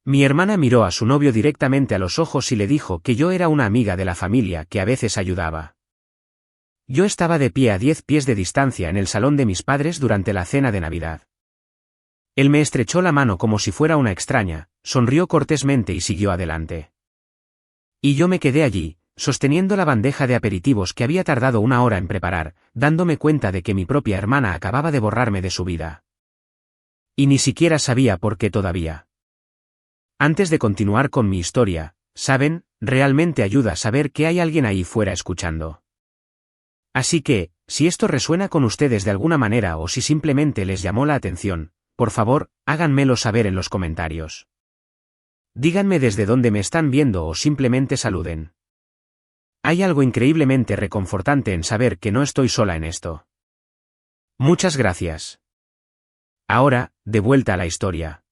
Mi hermana miró a su novio directamente a los ojos y le dijo que yo era una amiga de la familia que a veces ayudaba. Yo estaba de pie a 10 pies de distancia en el salón de mis padres durante la cena de Navidad. Él me estrechó la mano como si fuera una extraña, sonrió cortésmente y siguió adelante. Y yo me quedé allí, sosteniendo la bandeja de aperitivos que había tardado 1 hora en preparar, dándome cuenta de que mi propia hermana acababa de borrarme de su vida. Y ni siquiera sabía por qué todavía. Antes de continuar con mi historia, ¿saben? Realmente ayuda a saber que hay alguien ahí fuera escuchando. Así que, si esto resuena con ustedes de alguna manera o si simplemente les llamó la atención, por favor, háganmelo saber en los comentarios. Díganme desde dónde me están viendo o simplemente saluden. Hay algo increíblemente reconfortante en saber que no estoy sola en esto. Muchas gracias. Ahora, de vuelta a la historia.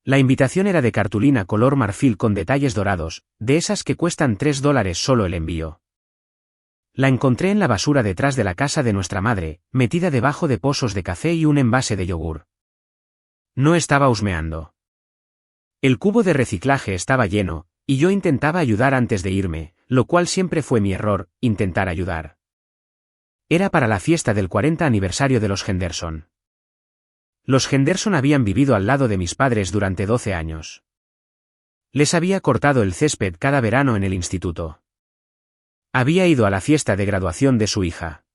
La invitación era de cartulina color marfil con detalles dorados, de esas que cuestan $3 solo el envío. La encontré en la basura detrás de la casa de nuestra madre, metida debajo de pozos de café y un envase de yogur. No estaba husmeando. El cubo de reciclaje estaba lleno, y yo intentaba ayudar antes de irme, lo cual siempre fue mi error, intentar ayudar. Era para la fiesta del 40 aniversario de los Henderson. Los Henderson habían vivido al lado de mis padres durante 12 años. Les había cortado el césped cada verano en el instituto. Había ido a la fiesta de graduación de su hija.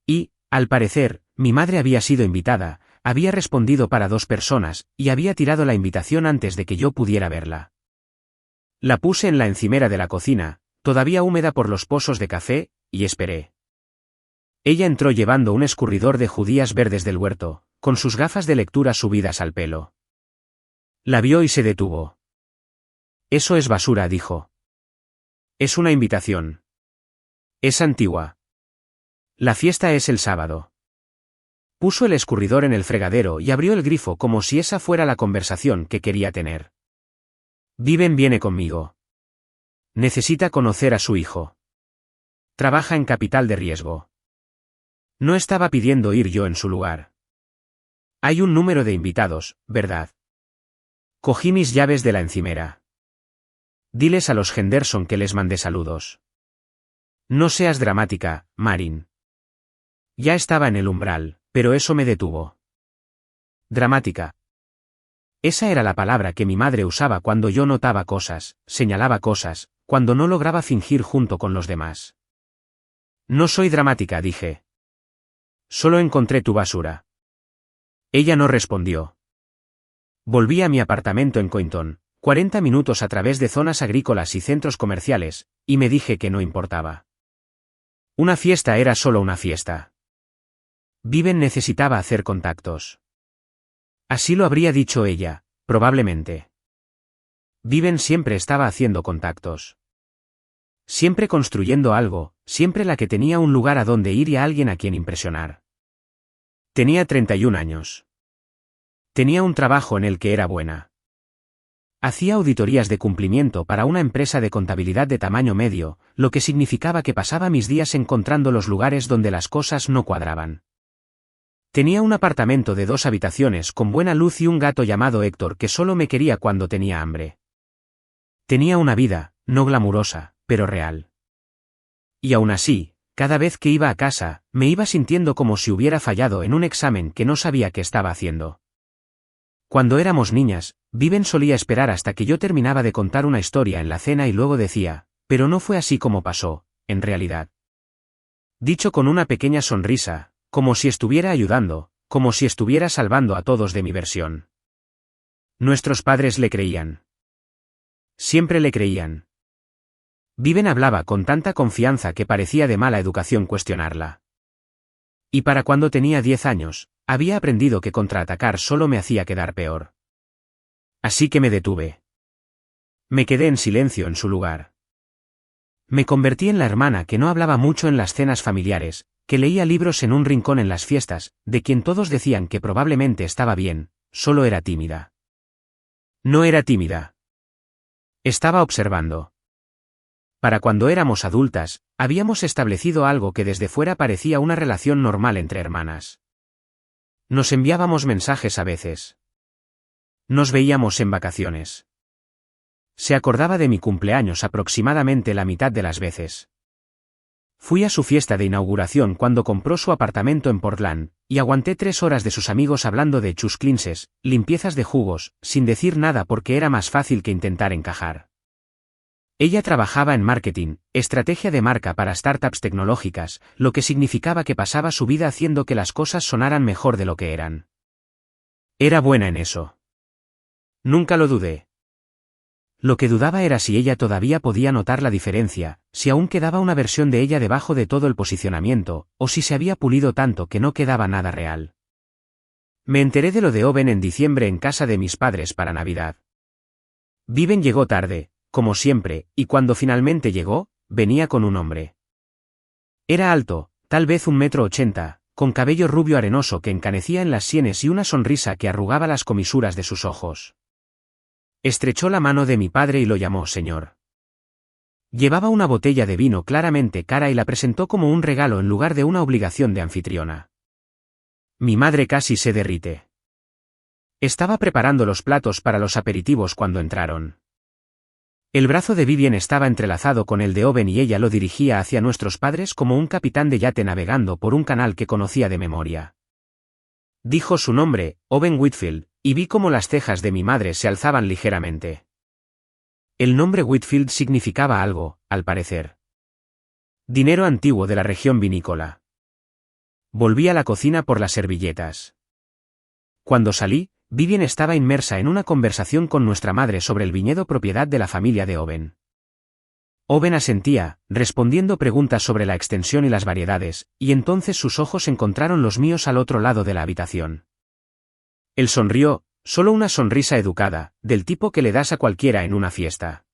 Y, al parecer, mi madre había sido invitada, había respondido para 2 personas, y había tirado la invitación antes de que yo pudiera verla. La puse en la encimera de la cocina, todavía húmeda por los pozos de café, y esperé. Ella entró llevando un escurridor de judías verdes del huerto, con sus gafas de lectura subidas al pelo. La vio y se detuvo. Eso es basura, dijo. Es una invitación. Es antigua. La fiesta es el sábado. Puso el escurridor en el fregadero y abrió el grifo como si esa fuera la conversación que quería tener. Viven viene conmigo. Necesita conocer a su hijo. Trabaja en capital de riesgo. No estaba pidiendo ir yo en su lugar. Hay un número de invitados, ¿verdad? Cogí mis llaves de la encimera. Diles a los Henderson que les mandé saludos. No seas dramática, Marin. Ya estaba en el umbral, pero eso me detuvo. Dramática. Esa era la palabra que mi madre usaba cuando yo notaba cosas, señalaba cosas, cuando no lograba fingir junto con los demás. No soy dramática, dije. Solo encontré tu basura. Ella no respondió. Volví a mi apartamento en Cointon, 40 minutos a través de zonas agrícolas y centros comerciales, y me dije que no importaba. Una fiesta era solo una fiesta. Viven necesitaba hacer contactos. Así lo habría dicho ella, probablemente. Viven siempre estaba haciendo contactos. Siempre construyendo algo, siempre la que tenía un lugar a donde ir y a alguien a quien impresionar. Tenía 31 años. Tenía un trabajo en el que era buena. Hacía auditorías de cumplimiento para una empresa de contabilidad de tamaño medio, lo que significaba que pasaba mis días encontrando los lugares donde las cosas no cuadraban. Tenía un apartamento de 2 habitaciones con buena luz y un gato llamado Héctor que solo me quería cuando tenía hambre. Tenía una vida, no glamurosa, pero real. Y aún así, cada vez que iba a casa, me iba sintiendo como si hubiera fallado en un examen que no sabía qué estaba haciendo. Cuando éramos niñas, Viven solía esperar hasta que yo terminaba de contar una historia en la cena y luego decía, pero no fue así como pasó, en realidad. Dicho con una pequeña sonrisa, como si estuviera ayudando, como si estuviera salvando a todos de mi versión. Nuestros padres le creían. Siempre le creían. Viven hablaba con tanta confianza que parecía de mala educación cuestionarla. Y para cuando tenía 10 años, había aprendido que contraatacar solo me hacía quedar peor. Así que me detuve. Me quedé en silencio en su lugar. Me convertí en la hermana que no hablaba mucho en las cenas familiares, que leía libros en un rincón en las fiestas, de quien todos decían que probablemente estaba bien, solo era tímida. No era tímida. Estaba observando. Para cuando éramos adultas, habíamos establecido algo que desde fuera parecía una relación normal entre hermanas. Nos enviábamos mensajes a veces. Nos veíamos en vacaciones. Se acordaba de mi cumpleaños aproximadamente la mitad de las veces. Fui a su fiesta de inauguración cuando compró su apartamento en Portland, y aguanté 3 horas de sus amigos hablando de chus cleanses, limpiezas de jugos, sin decir nada porque era más fácil que intentar encajar. Ella trabajaba en marketing, estrategia de marca para startups tecnológicas, lo que significaba que pasaba su vida haciendo que las cosas sonaran mejor de lo que eran. Era buena en eso. Nunca lo dudé. Lo que dudaba era si ella todavía podía notar la diferencia, si aún quedaba una versión de ella debajo de todo el posicionamiento, o si se había pulido tanto que no quedaba nada real. Me enteré de lo de Owen en diciembre en casa de mis padres para Navidad. Viven llegó tarde, como siempre, y cuando finalmente llegó, venía con un hombre. Era alto, tal vez 1,80 m, con cabello rubio arenoso que encanecía en las sienes y una sonrisa que arrugaba las comisuras de sus ojos. Estrechó la mano de mi padre y lo llamó señor. Llevaba una botella de vino claramente cara y la presentó como un regalo en lugar de una obligación de anfitriona. Mi madre casi se derrite. Estaba preparando los platos para los aperitivos cuando entraron. El brazo de Vivien estaba entrelazado con el de Owen y ella lo dirigía hacia nuestros padres como un capitán de yate navegando por un canal que conocía de memoria. Dijo su nombre, Owen Whitfield, y vi cómo las cejas de mi madre se alzaban ligeramente. El nombre Whitfield significaba algo, al parecer. Dinero antiguo de la región vinícola. Volví a la cocina por las servilletas. Cuando salí, Vivien estaba inmersa en una conversación con nuestra madre sobre el viñedo propiedad de la familia de Owen. Owen asentía, respondiendo preguntas sobre la extensión y las variedades, y entonces sus ojos encontraron los míos al otro lado de la habitación. Él sonrió, solo una sonrisa educada, del tipo que le das a cualquiera en una fiesta.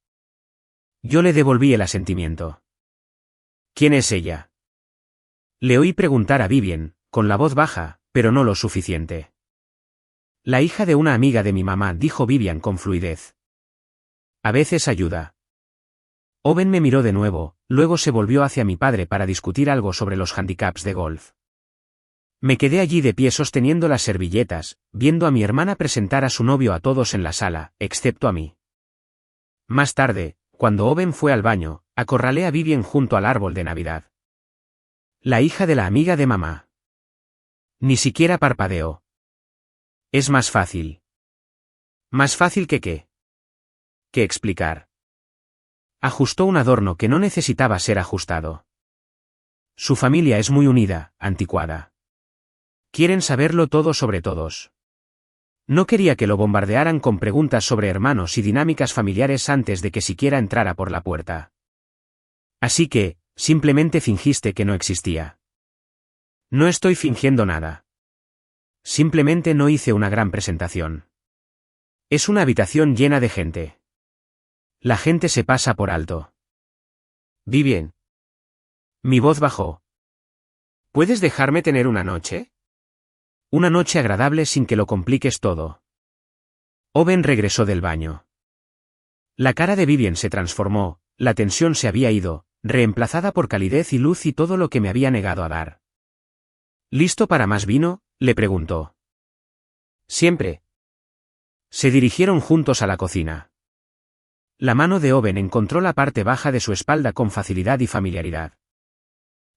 Yo le devolví el asentimiento. ¿Quién es ella? Le oí preguntar a Vivien, con la voz baja, pero no lo suficiente. La hija de una amiga de mi mamá, dijo Vivien con fluidez. A veces ayuda. Owen me miró de nuevo, luego se volvió hacia mi padre para discutir algo sobre los handicaps de golf. Me quedé allí de pie sosteniendo las servilletas, viendo a mi hermana presentar a su novio a todos en la sala, excepto a mí. Más tarde, cuando Owen fue al baño, acorralé a Vivien junto al árbol de Navidad. La hija de la amiga de mamá. Ni siquiera parpadeó. Es más fácil. ¿Más fácil que qué? ¿Qué explicar? Ajustó un adorno que no necesitaba ser ajustado. Su familia es muy unida, anticuada. Quieren saberlo todo sobre todos. No quería que lo bombardearan con preguntas sobre hermanos y dinámicas familiares antes de que siquiera entrara por la puerta. Así que, simplemente fingiste que no existía. No estoy fingiendo nada. Simplemente no hice una gran presentación. Es una habitación llena de gente. La gente se pasa por alto. Vivien. Mi voz bajó. ¿Puedes dejarme tener una noche? Una noche agradable sin que lo compliques todo. Owen regresó del baño. La cara de Vivien se transformó, la tensión se había ido, reemplazada por calidez y luz y todo lo que me había negado a dar. ¿Listo para más vino?, le preguntó. Siempre. Se dirigieron juntos a la cocina. La mano de Owen encontró la parte baja de su espalda con facilidad y familiaridad.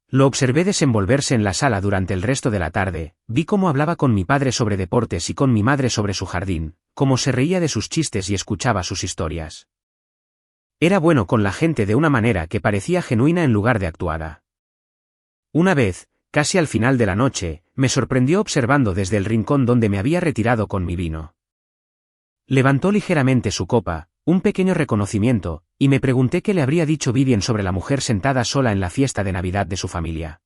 Lo observé desenvolverse en la sala durante el resto de la tarde, vi cómo hablaba con mi padre sobre deportes y con mi madre sobre su jardín, cómo se reía de sus chistes y escuchaba sus historias. Era bueno con la gente de una manera que parecía genuina en lugar de actuada. Una vez, casi al final de la noche, me sorprendió observando desde el rincón donde me había retirado con mi vino. Levantó ligeramente su copa, un pequeño reconocimiento, y me pregunté qué le habría dicho Vivien sobre la mujer sentada sola en la fiesta de Navidad de su familia.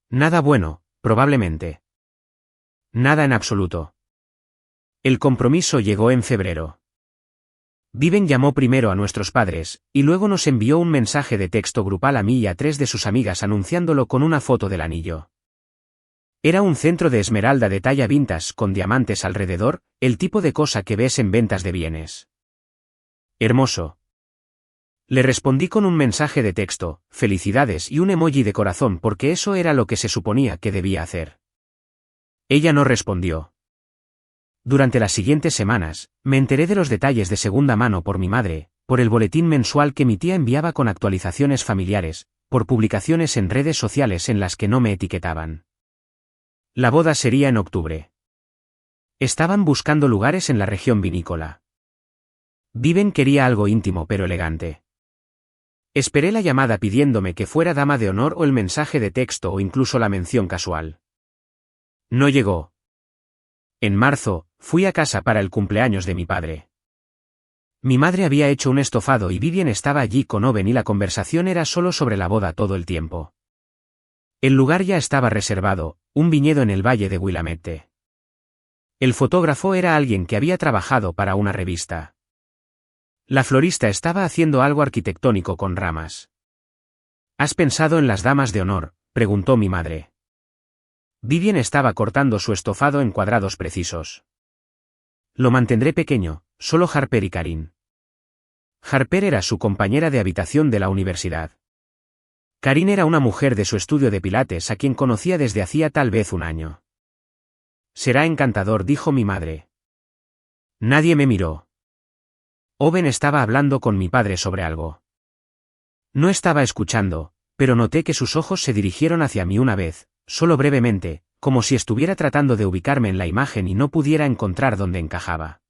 Nada bueno, probablemente. Nada en absoluto. El compromiso llegó en febrero. Vivien llamó primero a nuestros padres, y luego nos envió un mensaje de texto grupal a mí y a 3 de sus amigas anunciándolo con una foto del anillo. Era un centro de esmeralda de talla vintage con diamantes alrededor, el tipo de cosa que ves en ventas de bienes. Hermoso. Le respondí con un mensaje de texto, felicidades y un emoji de corazón porque eso era lo que se suponía que debía hacer. Ella no respondió. Durante las siguientes semanas, me enteré de los detalles de segunda mano por mi madre, por el boletín mensual que mi tía enviaba con actualizaciones familiares, por publicaciones en redes sociales en las que no me etiquetaban. La boda sería en octubre. Estaban buscando lugares en la región vinícola. Viven quería algo íntimo pero elegante. Esperé la llamada pidiéndome que fuera dama de honor o el mensaje de texto o incluso la mención casual. No llegó. En marzo, fui a casa para el cumpleaños de mi padre. Mi madre había hecho un estofado y Vivian estaba allí con Owen y la conversación era solo sobre la boda todo el tiempo. El lugar ya estaba reservado, un viñedo en el valle de Willamette. El fotógrafo era alguien que había trabajado para una revista. La florista estaba haciendo algo arquitectónico con ramas. ¿Has pensado en las damas de honor?, preguntó mi madre. Vivian estaba cortando su estofado en cuadrados precisos. Lo mantendré pequeño, solo Harper y Karin. Harper era su compañera de habitación de la universidad. Karin era una mujer de su estudio de pilates a quien conocía desde hacía tal vez un año. Será encantador, dijo mi madre. Nadie me miró. Owen estaba hablando con mi padre sobre algo. No estaba escuchando, pero noté que sus ojos se dirigieron hacia mí una vez, solo brevemente, como si estuviera tratando de ubicarme en la imagen y no pudiera encontrar dónde encajaba.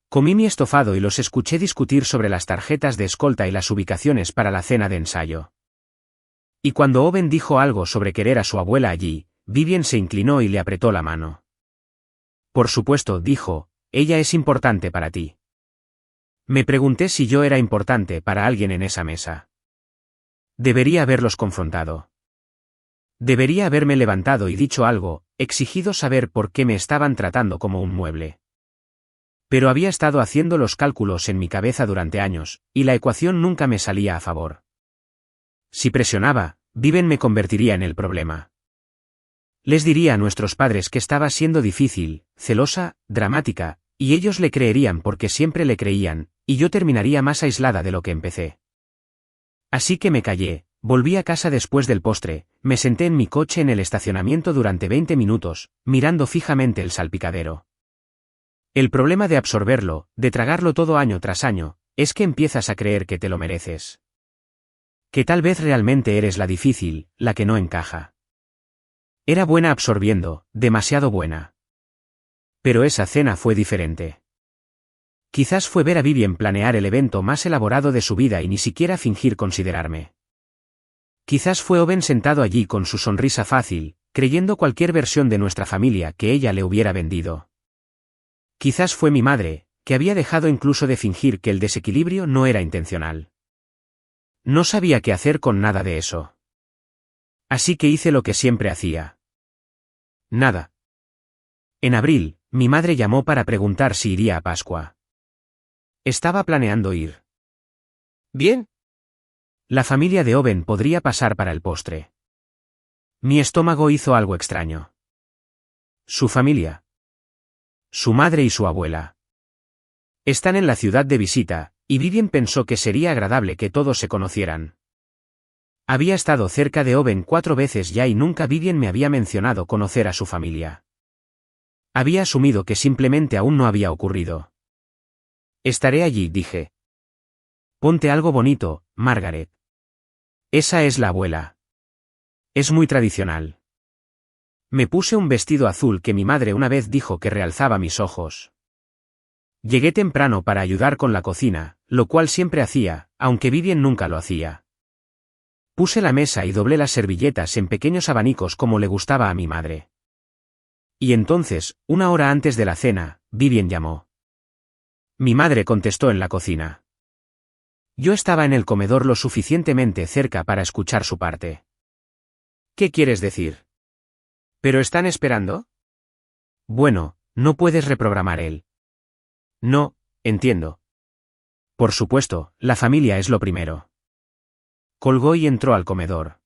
Comí mi estofado y los escuché discutir sobre las tarjetas de escolta y las ubicaciones para la cena de ensayo. Y cuando Owen dijo algo sobre querer a su abuela allí, Vivian se inclinó y le apretó la mano. Por supuesto, dijo, ella es importante para ti. Me pregunté si yo era importante para alguien en esa mesa. Debería haberlos confrontado. Debería haberme levantado y dicho algo, exigido saber por qué me estaban tratando como un mueble. Pero había estado haciendo los cálculos en mi cabeza durante años, y la ecuación nunca me salía a favor. Si presionaba, Vivian me convertiría en el problema. Les diría a nuestros padres que estaba siendo difícil, celosa, dramática, y ellos le creerían porque siempre le creían, y yo terminaría más aislada de lo que empecé. Así que me callé, volví a casa después del postre, me senté en mi coche en el estacionamiento durante 20 minutos, mirando fijamente el salpicadero. El problema de absorberlo, de tragarlo todo año tras año, es que empiezas a creer que te lo mereces. Que tal vez realmente eres la difícil, la que no encaja. Era buena absorbiendo, demasiado buena. Pero esa cena fue diferente. Quizás fue ver a Vivian planear el evento más elaborado de su vida y ni siquiera fingir considerarme. Quizás fue Owen sentado allí con su sonrisa fácil, creyendo cualquier versión de nuestra familia que ella le hubiera vendido. Quizás fue mi madre, que había dejado incluso de fingir que el desequilibrio no era intencional. No sabía qué hacer con nada de eso. Así que hice lo que siempre hacía. Nada. En abril, mi madre llamó para preguntar si iría a Pascua. Estaba planeando ir. Bien. La familia de Owen podría pasar para el postre. Mi estómago hizo algo extraño. Su familia. Su madre y su abuela. Están en la ciudad de visita, y Vivian pensó que sería agradable que todos se conocieran. Había estado cerca de Owen 4 veces ya y nunca Vivian me había mencionado conocer a su familia. Había asumido que simplemente aún no había ocurrido. Estaré allí, dije. Ponte algo bonito, Margaret. Esa es la abuela. Es muy tradicional. Me puse un vestido azul que mi madre una vez dijo que realzaba mis ojos. Llegué temprano para ayudar con la cocina, lo cual siempre hacía, aunque Vivian nunca lo hacía. Puse la mesa y doblé las servilletas en pequeños abanicos como le gustaba a mi madre. Y entonces, 1 hora antes de la cena, Vivian llamó. Mi madre contestó en la cocina. Yo estaba en el comedor lo suficientemente cerca para escuchar su parte. ¿Qué quieres decir? ¿Pero están esperando? Bueno, no puedes reprogramar él. No, entiendo. Por supuesto, la familia es lo primero. Colgó y entró al comedor.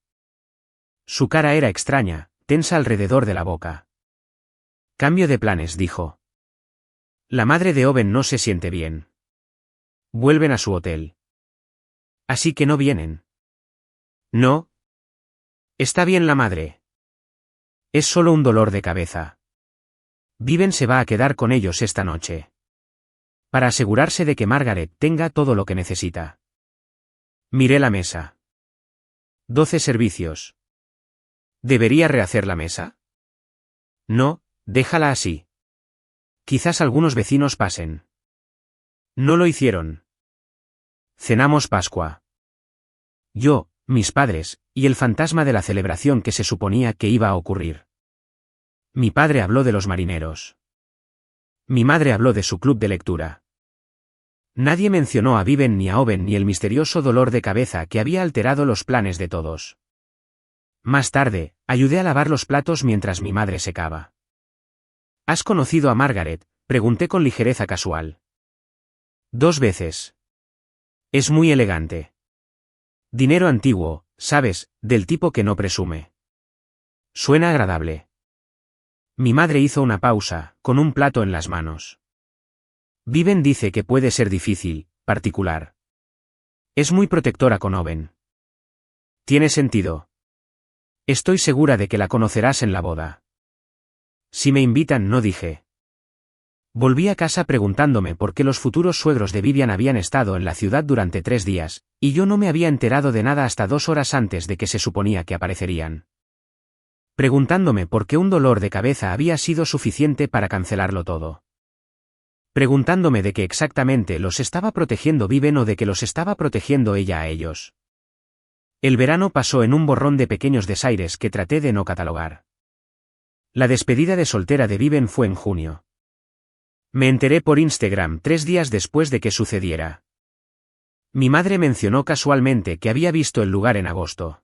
Su cara era extraña, tensa alrededor de la boca. Cambio de planes, dijo. La madre de Owen no se siente bien. Vuelven a su hotel. Así que no vienen. No. Está bien la madre. Es solo un dolor de cabeza. Viven se va a quedar con ellos esta noche. Para asegurarse de que Margaret tenga todo lo que necesita. Miré la mesa. 12 servicios. ¿Debería rehacer la mesa? No, déjala así. Quizás algunos vecinos pasen. No lo hicieron. Cenamos Pascua. Yo, mis padres, y el fantasma de la celebración que se suponía que iba a ocurrir. Mi padre habló de los marineros. Mi madre habló de su club de lectura. Nadie mencionó a Viven ni a Owen ni el misterioso dolor de cabeza que había alterado los planes de todos. Más tarde, ayudé a lavar los platos mientras mi madre secaba. ¿Has conocido a Margaret?, pregunté con ligereza casual. 2 veces. Es muy elegante. Dinero antiguo, sabes, del tipo que no presume. Suena agradable. Mi madre hizo una pausa, con un plato en las manos. Viven dice que puede ser difícil, particular. Es muy protectora con Owen. Tiene sentido. Estoy segura de que la conocerás en la boda. Si me invitan, no dije. Volví a casa preguntándome por qué los futuros suegros de Vivian habían estado en la ciudad durante 3 días, y yo no me había enterado de nada hasta 2 horas antes de que se suponía que aparecerían. Preguntándome por qué un dolor de cabeza había sido suficiente para cancelarlo todo. Preguntándome de qué exactamente los estaba protegiendo Viven o de que los estaba protegiendo ella a ellos. El verano pasó en un borrón de pequeños desaires que traté de no catalogar. La despedida de soltera de Viven fue en junio. Me enteré por Instagram 3 días después de que sucediera. Mi madre mencionó casualmente que había visto el lugar en agosto.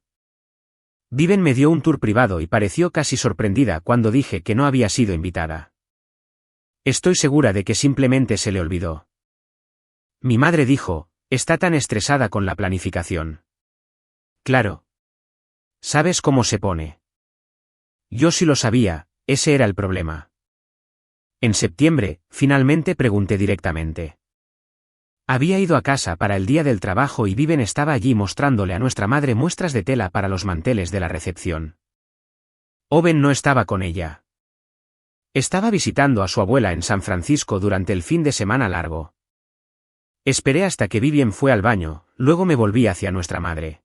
Viven me dio un tour privado y pareció casi sorprendida cuando dije que no había sido invitada. Estoy segura de que simplemente se le olvidó. Mi madre dijo, está tan estresada con la planificación. Claro. ¿Sabes cómo se pone? Yo sí lo sabía, ese era el problema. En septiembre, finalmente pregunté directamente. Había ido a casa para el día del trabajo y Viven estaba allí mostrándole a nuestra madre muestras de tela para los manteles de la recepción. Owen no estaba con ella. Estaba visitando a su abuela en San Francisco durante el fin de semana largo. Esperé hasta que Vivian fue al baño, luego me volví hacia nuestra madre.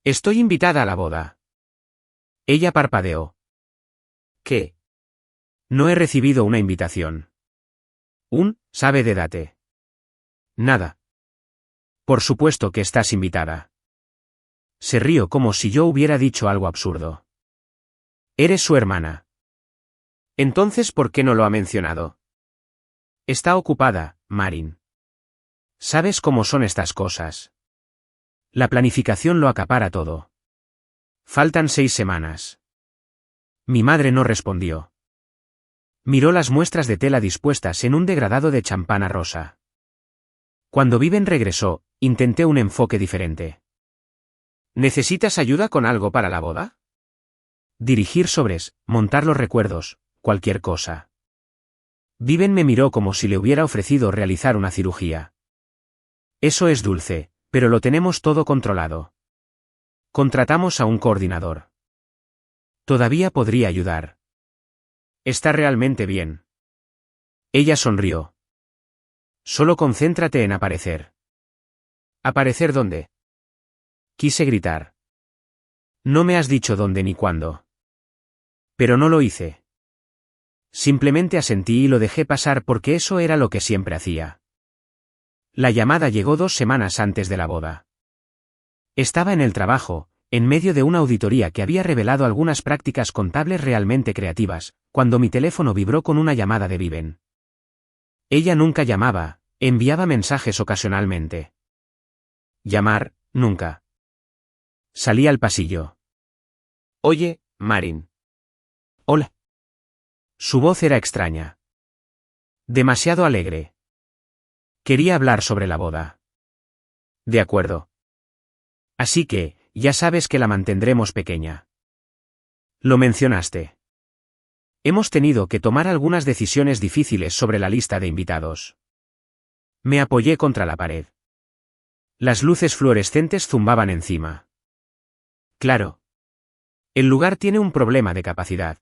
Estoy invitada a la boda. Ella parpadeó. ¿Qué? No he recibido una invitación. ¿Sabe de date? Nada. Por supuesto que estás invitada. Se rió como si yo hubiera dicho algo absurdo. Eres su hermana. Entonces, ¿por qué no lo ha mencionado? Está ocupada, Marin. ¿Sabes cómo son estas cosas? La planificación lo acapara todo. Faltan 6 semanas. Mi madre no respondió. Miró las muestras de tela dispuestas en un degradado de champana rosa. Cuando Viven regresó, intenté un enfoque diferente. ¿Necesitas ayuda con algo para la boda? Dirigir sobres, montar los recuerdos, cualquier cosa. Viven me miró como si le hubiera ofrecido realizar una cirugía. Eso es dulce, pero lo tenemos todo controlado. Contratamos a un coordinador. Todavía podría ayudar. Está realmente bien. Ella sonrió. Solo concéntrate en aparecer. ¿Aparecer dónde? Quise gritar. No me has dicho dónde ni cuándo. Pero no lo hice. Simplemente asentí y lo dejé pasar porque eso era lo que siempre hacía. La llamada llegó 2 semanas antes de la boda. Estaba en el trabajo, en medio de una auditoría que había revelado algunas prácticas contables realmente creativas, cuando mi teléfono vibró con una llamada de Viven. Ella nunca llamaba, enviaba mensajes ocasionalmente. Llamar, nunca. Salí al pasillo. Oye, Marin. Hola. Su voz era extraña. Demasiado alegre. Quería hablar sobre la boda. De acuerdo. Así que, ya sabes que la mantendremos pequeña. Lo mencionaste. Hemos tenido que tomar algunas decisiones difíciles sobre la lista de invitados. Me apoyé contra la pared. Las luces fluorescentes zumbaban encima. Claro. El lugar tiene un problema de capacidad.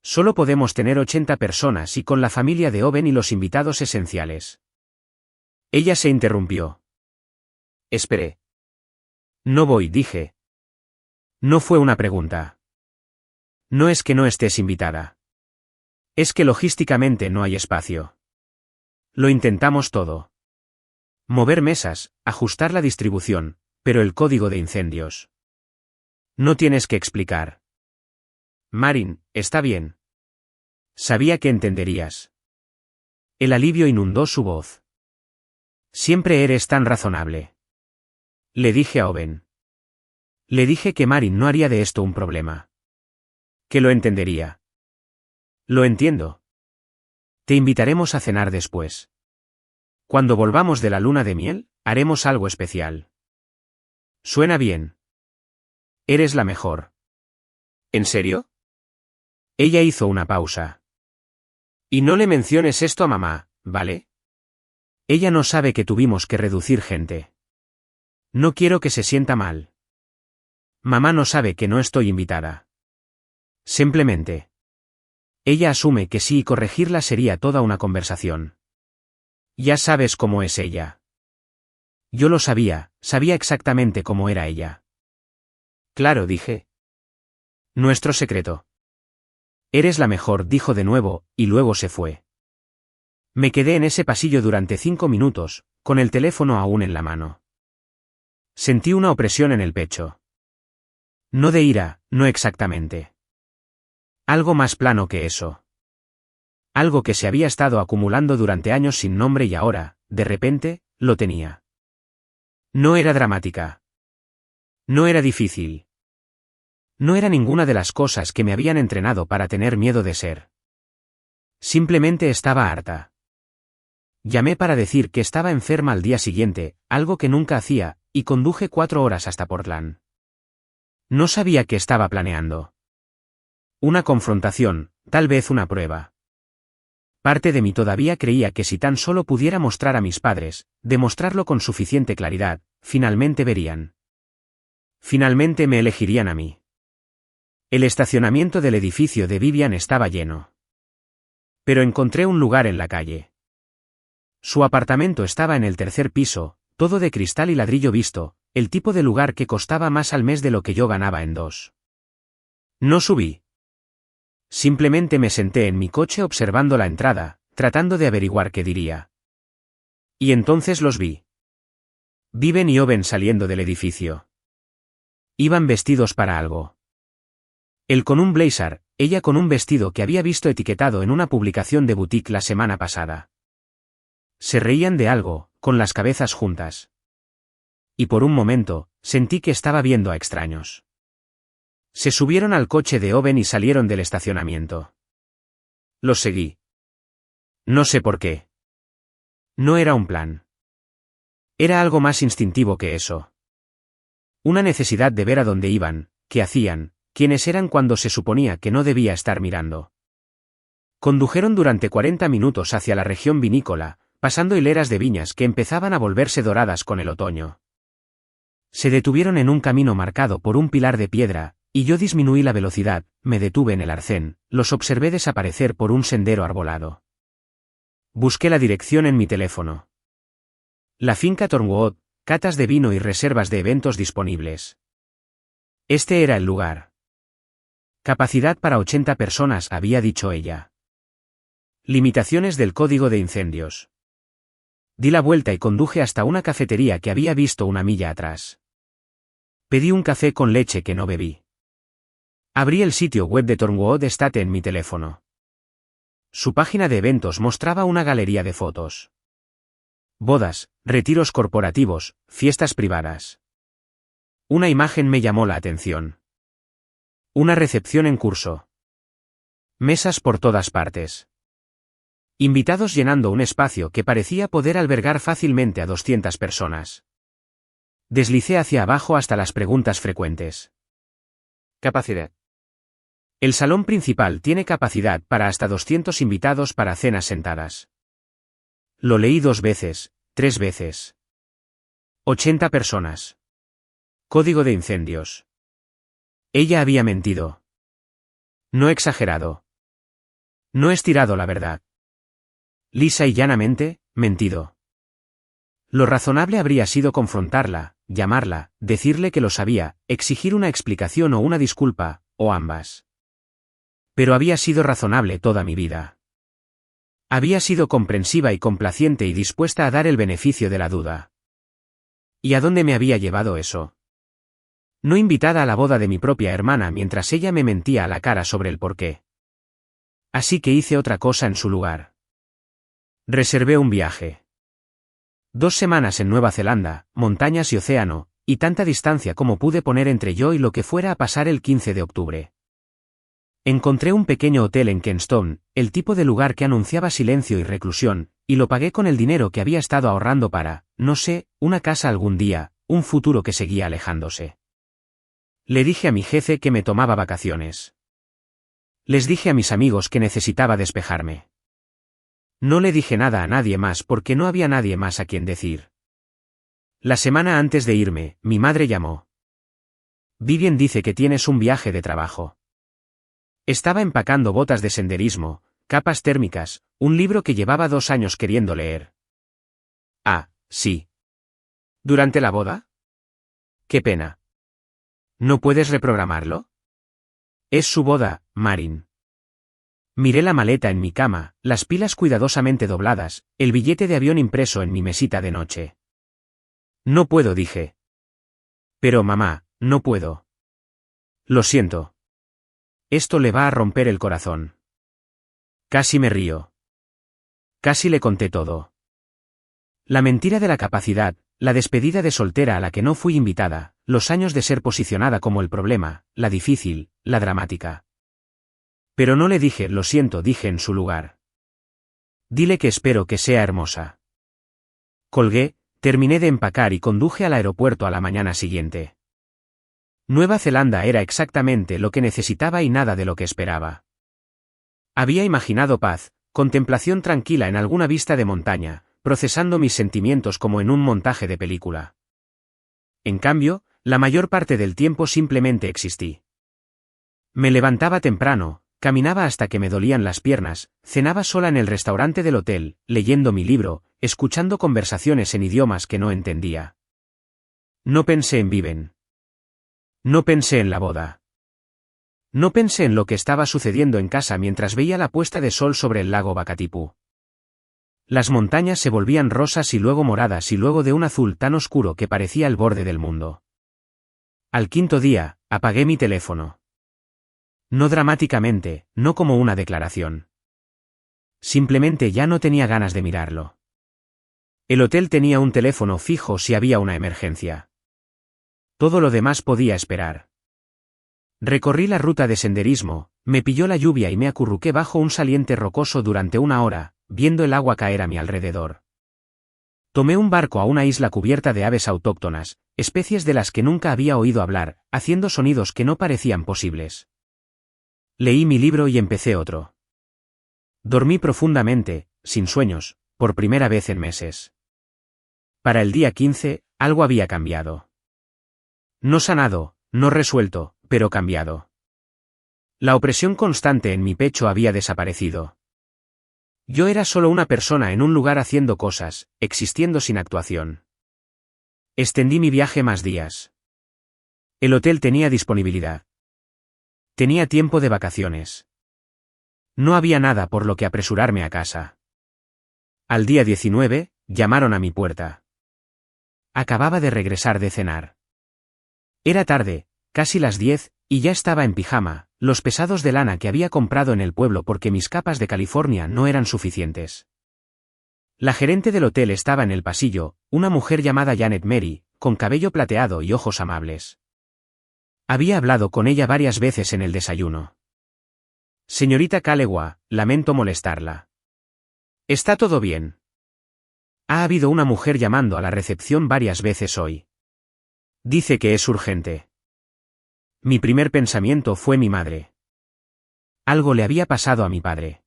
Solo podemos tener 80 personas y con la familia de Owen y los invitados esenciales. Ella se interrumpió. Esperé. No voy, dije. No fue una pregunta. No es que no estés invitada. Es que logísticamente no hay espacio. Lo intentamos todo. Mover mesas, ajustar la distribución, pero el código de incendios. No tienes que explicar. Marin, está bien. Sabía que entenderías. El alivio inundó su voz. Siempre eres tan razonable. Le dije a Owen. Le dije que Marin no haría de esto un problema. Que lo entendería. Lo entiendo. Te invitaremos a cenar después. Cuando volvamos de la luna de miel, haremos algo especial. Suena bien. Eres la mejor. ¿En serio? Ella hizo una pausa. Y no le menciones esto a mamá, ¿vale? Ella no sabe que tuvimos que reducir gente. No quiero que se sienta mal. Mamá no sabe que no estoy invitada. Simplemente. Ella asume que sí y corregirla sería toda una conversación. Ya sabes cómo es ella. Yo lo sabía, sabía exactamente cómo era ella. Claro, dije. Nuestro secreto. Eres la mejor, dijo de nuevo, y luego se fue. Me quedé en ese pasillo durante 5 minutos, con el teléfono aún en la mano. Sentí una opresión en el pecho. No de ira, no exactamente. Algo más plano que eso. Algo que se había estado acumulando durante años sin nombre y ahora, de repente, lo tenía. No era dramática. No era difícil. No era ninguna de las cosas que me habían entrenado para tener miedo de ser. Simplemente estaba harta. Llamé para decir que estaba enferma al día siguiente, algo que nunca hacía, y conduje 4 horas hasta Portland. No sabía qué estaba planeando. Una confrontación, tal vez una prueba. Parte de mí todavía creía que si tan solo pudiera mostrar a mis padres, demostrarlo con suficiente claridad, finalmente verían. Finalmente me elegirían a mí. El estacionamiento del edificio de Vivian estaba lleno. Pero encontré un lugar en la calle. Su apartamento estaba en el 3er piso, todo de cristal y ladrillo visto, el tipo de lugar que costaba más al mes de lo que yo ganaba en 2. No subí. Simplemente me senté en mi coche observando la entrada, tratando de averiguar qué diría. Y entonces los vi. Viven y Owen saliendo del edificio. Iban vestidos para algo. Él con un blazer, ella con un vestido que había visto etiquetado en una publicación de boutique la semana pasada. Se reían de algo, con las cabezas juntas. Y por un momento, sentí que estaba viendo a extraños. Se subieron al coche de Owen y salieron del estacionamiento. Los seguí. No sé por qué. No era un plan. Era algo más instintivo que eso. Una necesidad de ver a dónde iban, qué hacían, quiénes eran cuando se suponía que no debía estar mirando. Condujeron durante 40 minutos hacia la región vinícola, pasando hileras de viñas que empezaban a volverse doradas con el otoño. Se detuvieron en un camino marcado por un pilar de piedra, y yo disminuí la velocidad, me detuve en el arcén, los observé desaparecer por un sendero arbolado. Busqué la dirección en mi teléfono. La finca Thornwood, catas de vino y reservas de eventos disponibles. Este era el lugar. Capacidad para 80 personas, había dicho ella. Limitaciones del código de incendios. Di la vuelta y conduje hasta una cafetería que había visto una milla atrás. Pedí un café con leche que no bebí. Abrí el sitio web de Thornwood Estate en mi teléfono. Su página de eventos mostraba una galería de fotos. Bodas, retiros corporativos, fiestas privadas. Una imagen me llamó la atención. Una recepción en curso. Mesas por todas partes. Invitados llenando un espacio que parecía poder albergar fácilmente a 200 personas. Deslicé hacia abajo hasta las preguntas frecuentes. Capacidad. El salón principal tiene capacidad para hasta 200 invitados para cenas sentadas. Lo leí 2 veces, 3 veces. 80 personas. Código de incendios. Ella había mentido. No exagerado. No he estirado la verdad. Lisa y llanamente, mentido. Lo razonable habría sido confrontarla, llamarla, decirle que lo sabía, exigir una explicación o una disculpa, o ambas. Pero había sido razonable toda mi vida. Había sido comprensiva y complaciente y dispuesta a dar el beneficio de la duda. ¿Y a dónde me había llevado eso? No invitada a la boda de mi propia hermana mientras ella me mentía a la cara sobre el porqué. Así que hice otra cosa en su lugar. Reservé un viaje. 2 semanas en Nueva Zelanda, montañas y océano, y tanta distancia como pude poner entre yo y lo que fuera a pasar el 15 de octubre. Encontré un pequeño hotel en Kenston, el tipo de lugar que anunciaba silencio y reclusión, y lo pagué con el dinero que había estado ahorrando para, no sé, una casa algún día, un futuro que seguía alejándose. Le dije a mi jefe que me tomaba vacaciones. Les dije a mis amigos que necesitaba despejarme. No le dije nada a nadie más porque no había nadie más a quien decir. La semana antes de irme, mi madre llamó. Vivian dice que tienes un viaje de trabajo. Estaba empacando botas de senderismo, capas térmicas, un libro que llevaba 2 años queriendo leer. Ah, sí. ¿Durante la boda? Qué pena. ¿No puedes reprogramarlo? Es su boda, Marin. Miré la maleta en mi cama, las pilas cuidadosamente dobladas, el billete de avión impreso en mi mesita de noche. No puedo, dije. Pero mamá, no puedo. Lo siento. Esto le va a romper el corazón. Casi me río. Casi le conté todo. La mentira de la capacidad, la despedida de soltera a la que no fui invitada, los años de ser posicionada como el problema, la difícil, la dramática. Pero no le dije, lo siento, dije en su lugar. Dile que espero que sea hermosa. Colgué, terminé de empacar y conduje al aeropuerto a la mañana siguiente. Nueva Zelanda era exactamente lo que necesitaba y nada de lo que esperaba. Había imaginado paz, contemplación tranquila en alguna vista de montaña, procesando mis sentimientos como en un montaje de película. En cambio, la mayor parte del tiempo simplemente existí. Me levantaba temprano, caminaba hasta que me dolían las piernas, cenaba sola en el restaurante del hotel, leyendo mi libro, escuchando conversaciones en idiomas que no entendía. No pensé en Viven. No pensé en la boda. No pensé en lo que estaba sucediendo en casa mientras veía la puesta de sol sobre el lago Bakatipu. Las montañas se volvían rosas y luego moradas y luego de un azul tan oscuro que parecía el borde del mundo. Al 5.º día, apagué mi teléfono. No dramáticamente, no como una declaración. Simplemente ya no tenía ganas de mirarlo. El hotel tenía un teléfono fijo si había una emergencia. Todo lo demás podía esperar. Recorrí la ruta de senderismo, me pilló la lluvia y me acurruqué bajo un saliente rocoso durante 1 hora, viendo el agua caer a mi alrededor. Tomé un barco a una isla cubierta de aves autóctonas, especies de las que nunca había oído hablar, haciendo sonidos que no parecían posibles. Leí mi libro y empecé otro. Dormí profundamente, sin sueños, por primera vez en meses. Para el día 15, algo había cambiado. No sanado, no resuelto, pero cambiado. La opresión constante en mi pecho había desaparecido. Yo era solo una persona en un lugar haciendo cosas, existiendo sin actuación. Extendí mi viaje más días. El hotel tenía disponibilidad. Tenía tiempo de vacaciones. No había nada por lo que apresurarme a casa. Al día 19, llamaron a mi puerta. Acababa de regresar de cenar. Era tarde, casi las 10, y ya estaba en pijama, los pesados de lana que había comprado en el pueblo porque mis capas de California no eran suficientes. La gerente del hotel estaba en el pasillo, una mujer llamada Janet Mary, con cabello plateado y ojos amables. Había hablado con ella varias veces en el desayuno. Señorita Kalewa, lamento molestarla. ¿Está todo bien? Ha habido una mujer llamando a la recepción varias veces hoy. Dice que es urgente. Mi primer pensamiento fue mi madre. Algo le había pasado a mi padre.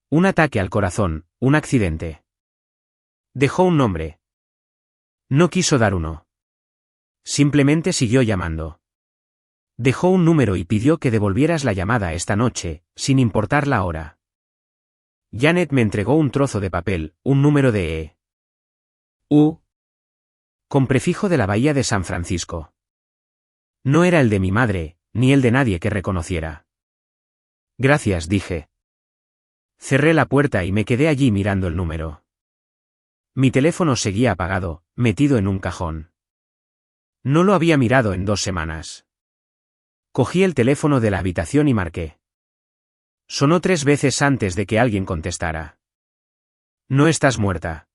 Un ataque al corazón, un accidente. Dejó un nombre. No quiso dar uno. Simplemente siguió llamando. Dejó un número y pidió que devolvieras la llamada esta noche, sin importar la hora. Janet me entregó un trozo de papel, un número de E.U. con prefijo de la bahía de San Francisco. No era el de mi madre, ni el de nadie que reconociera. Gracias, dije. Cerré la puerta y me quedé allí mirando el número. Mi teléfono seguía apagado, metido en un cajón. No lo había mirado en 2 semanas. Cogí el teléfono de la habitación y marqué. Sonó 3 veces antes de que alguien contestara. No estás muerta.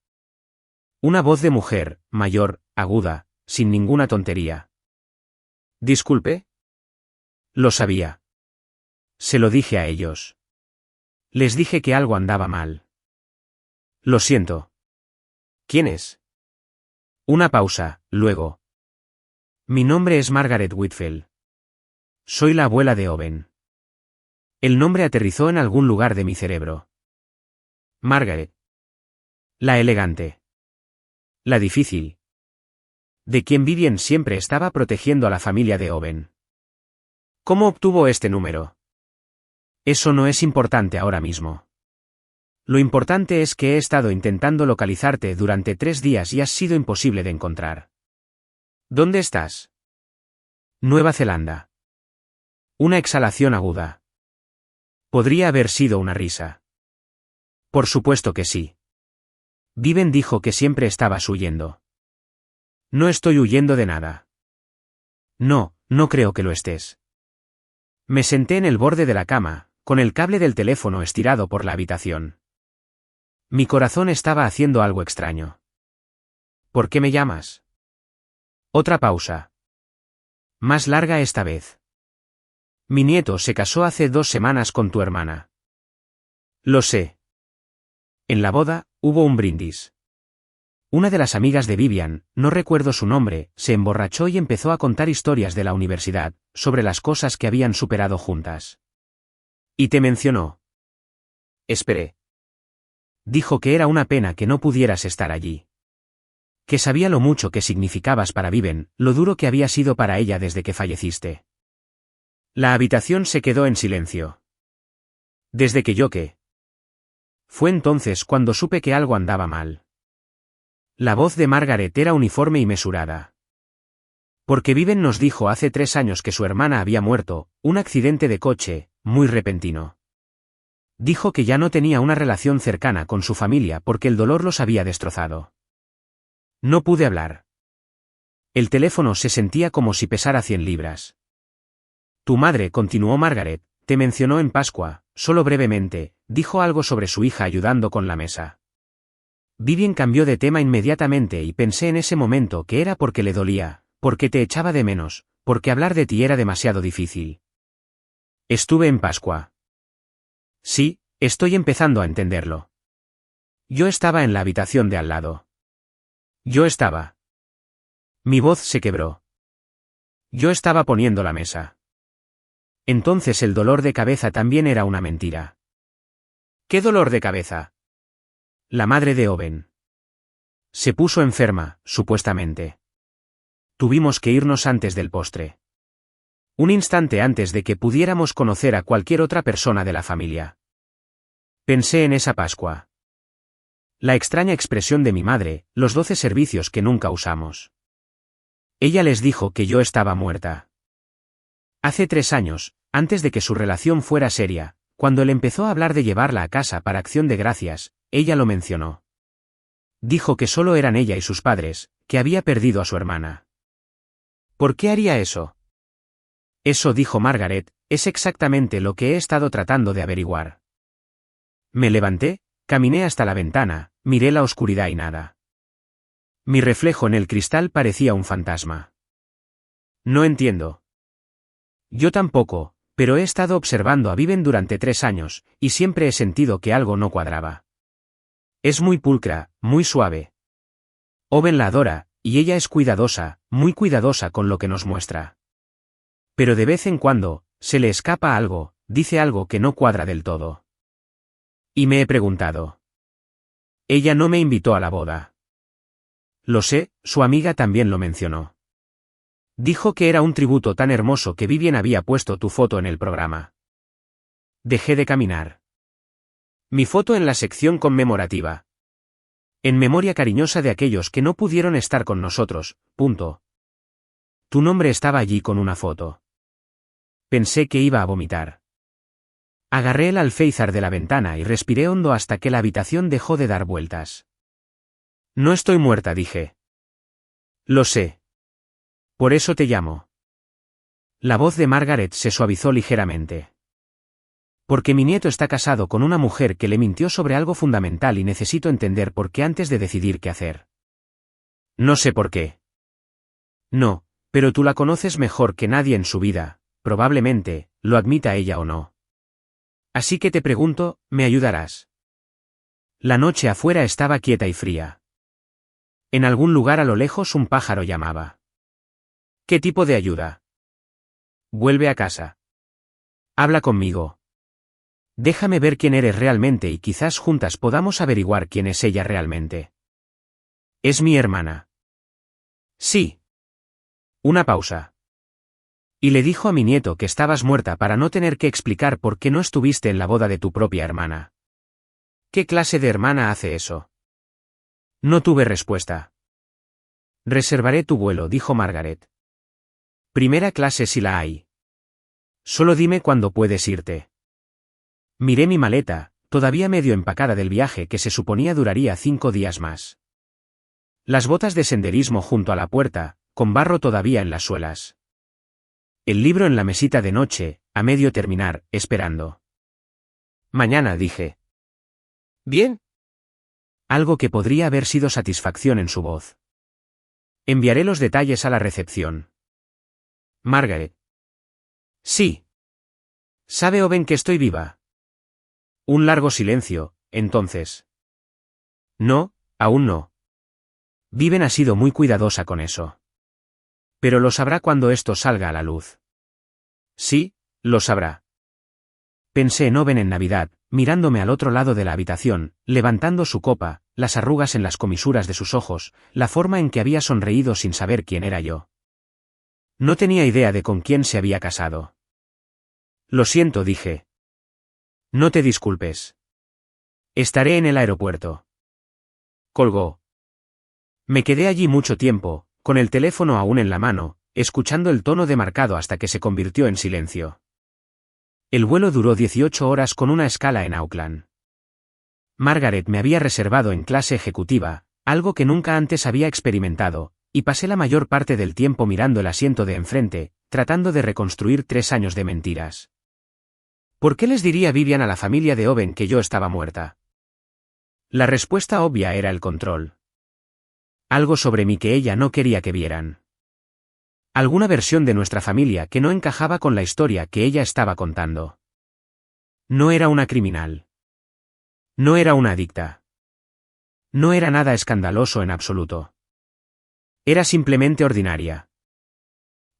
Una voz de mujer, mayor, aguda, sin ninguna tontería. Disculpe. Lo sabía. Se lo dije a ellos. Les dije que algo andaba mal. Lo siento. ¿Quién es? Una pausa, luego. Mi nombre es Margaret Whitfield. Soy la abuela de Owen. El nombre aterrizó en algún lugar de mi cerebro. Margaret. La elegante. La difícil. De quien Vivian siempre estaba protegiendo a la familia de Owen. ¿Cómo obtuvo este número? Eso no es importante ahora mismo. Lo importante es que he estado intentando localizarte durante 3 días y has sido imposible de encontrar. ¿Dónde estás? Nueva Zelanda. Una exhalación aguda. Podría haber sido una risa. Por supuesto que sí. Vivian dijo que siempre estabas huyendo. No estoy huyendo de nada. No, no creo que lo estés. Me senté en el borde de la cama, con el cable del teléfono estirado por la habitación. Mi corazón estaba haciendo algo extraño. ¿Por qué me llamas? Otra pausa. Más larga esta vez. Mi nieto se casó hace 2 semanas con tu hermana. Lo sé. En la boda, hubo un brindis. Una de las amigas de Vivian, no recuerdo su nombre, se emborrachó y empezó a contar historias de la universidad, sobre las cosas que habían superado juntas. Y te mencionó. Esperé. Dijo que era una pena que no pudieras estar allí. Que sabía lo mucho que significabas para Vivian, lo duro que había sido para ella desde que falleciste. La habitación se quedó en silencio. ¿Desde que yo qué? Fue entonces cuando supe que algo andaba mal. La voz de Margaret era uniforme y mesurada. Porque Vivian nos dijo hace 3 años que su hermana había muerto, un accidente de coche, muy repentino. Dijo que ya no tenía una relación cercana con su familia porque el dolor los había destrozado. No pude hablar. El teléfono se sentía como si pesara 100 libras. Tu madre, continuó Margaret, te mencionó en Pascua, solo brevemente, dijo algo sobre su hija ayudando con la mesa. Vivian cambió de tema inmediatamente y pensé en ese momento que era porque le dolía, porque te echaba de menos, porque hablar de ti era demasiado difícil. Estuve en Pascua. Sí, estoy empezando a entenderlo. Yo estaba en la habitación de al lado. Yo estaba. Mi voz se quebró. Yo estaba poniendo la mesa. Entonces el dolor de cabeza también era una mentira. ¿Qué dolor de cabeza? La madre de Owen. Se puso enferma, supuestamente. Tuvimos que irnos antes del postre. Un instante antes de que pudiéramos conocer a cualquier otra persona de la familia. Pensé en esa Pascua. La extraña expresión de mi madre, los 12 servicios que nunca usamos. Ella les dijo que yo estaba muerta. Hace 3 años, antes de que su relación fuera seria, cuando él empezó a hablar de llevarla a casa para Acción de Gracias, ella lo mencionó. Dijo que solo eran ella y sus padres, que había perdido a su hermana. ¿Por qué haría eso? Eso, dijo Margaret, es exactamente lo que he estado tratando de averiguar. Me levanté, caminé hasta la ventana, miré la oscuridad y nada. Mi reflejo en el cristal parecía un fantasma. No entiendo. Yo tampoco, pero he estado observando a Vivian durante 3 años, y siempre he sentido que algo no cuadraba. Es muy pulcra, muy suave. Owen la adora, y ella es cuidadosa, muy cuidadosa con lo que nos muestra. Pero de vez en cuando, se le escapa algo, dice algo que no cuadra del todo. Y me he preguntado. Ella no me invitó a la boda. Lo sé, su amiga también lo mencionó. Dijo que era un tributo tan hermoso que Vivian había puesto tu foto en el programa. Dejé de caminar. Mi foto en la sección conmemorativa. En memoria cariñosa de aquellos que no pudieron estar con nosotros. Punto. Tu nombre estaba allí con una foto. Pensé que iba a vomitar. Agarré el alféizar de la ventana y respiré hondo hasta que la habitación dejó de dar vueltas. No estoy muerta, dije. Lo sé. Por eso te llamo. La voz de Margaret se suavizó ligeramente. Porque mi nieto está casado con una mujer que le mintió sobre algo fundamental y necesito entender por qué antes de decidir qué hacer. No sé por qué. No, pero tú la conoces mejor que nadie en su vida, probablemente, lo admita ella o no. Así que te pregunto, ¿me ayudarás? La noche afuera estaba quieta y fría. En algún lugar a lo lejos un pájaro llamaba. ¿Qué tipo de ayuda? Vuelve a casa. Habla conmigo. Déjame ver quién eres realmente y quizás juntas podamos averiguar quién es ella realmente. Es mi hermana. Sí. Una pausa. Y le dijo a mi nieto que estabas muerta para no tener que explicar por qué no estuviste en la boda de tu propia hermana. ¿Qué clase de hermana hace eso? No tuve respuesta. Reservaré tu vuelo, dijo Margaret. Primera clase si la hay. Solo dime cuándo puedes irte. Miré mi maleta, todavía medio empacada del viaje que se suponía duraría 5 días más. Las botas de senderismo junto a la puerta, con barro todavía en las suelas. El libro en la mesita de noche, a medio terminar, esperando. Mañana, dije. Bien. Algo que podría haber sido satisfacción en su voz. Enviaré los detalles a la recepción. Margaret. Sí. ¿Sabe Owen que estoy viva? Un largo silencio, entonces. No, aún no. Viven ha sido muy cuidadosa con eso. Pero lo sabrá cuando esto salga a la luz. Sí, lo sabrá. Pensé en Owen en Navidad, mirándome al otro lado de la habitación, levantando su copa, las arrugas en las comisuras de sus ojos, la forma en que había sonreído sin saber quién era yo. No tenía idea de con quién se había casado. Lo siento, dije. No te disculpes. Estaré en el aeropuerto. Colgó. Me quedé allí mucho tiempo, con el teléfono aún en la mano, escuchando el tono demarcado hasta que se convirtió en silencio. El vuelo duró 18 horas con una escala en Auckland. Margaret me había reservado en clase ejecutiva, algo que nunca antes había experimentado, y pasé la mayor parte del tiempo mirando el asiento de enfrente, tratando de reconstruir 3 años de mentiras. ¿Por qué les diría Vivian a la familia de Owen que yo estaba muerta? La respuesta obvia era el control. Algo sobre mí que ella no quería que vieran. Alguna versión de nuestra familia que no encajaba con la historia que ella estaba contando. No era una criminal. No era una adicta. No era nada escandaloso en absoluto. Era simplemente ordinaria.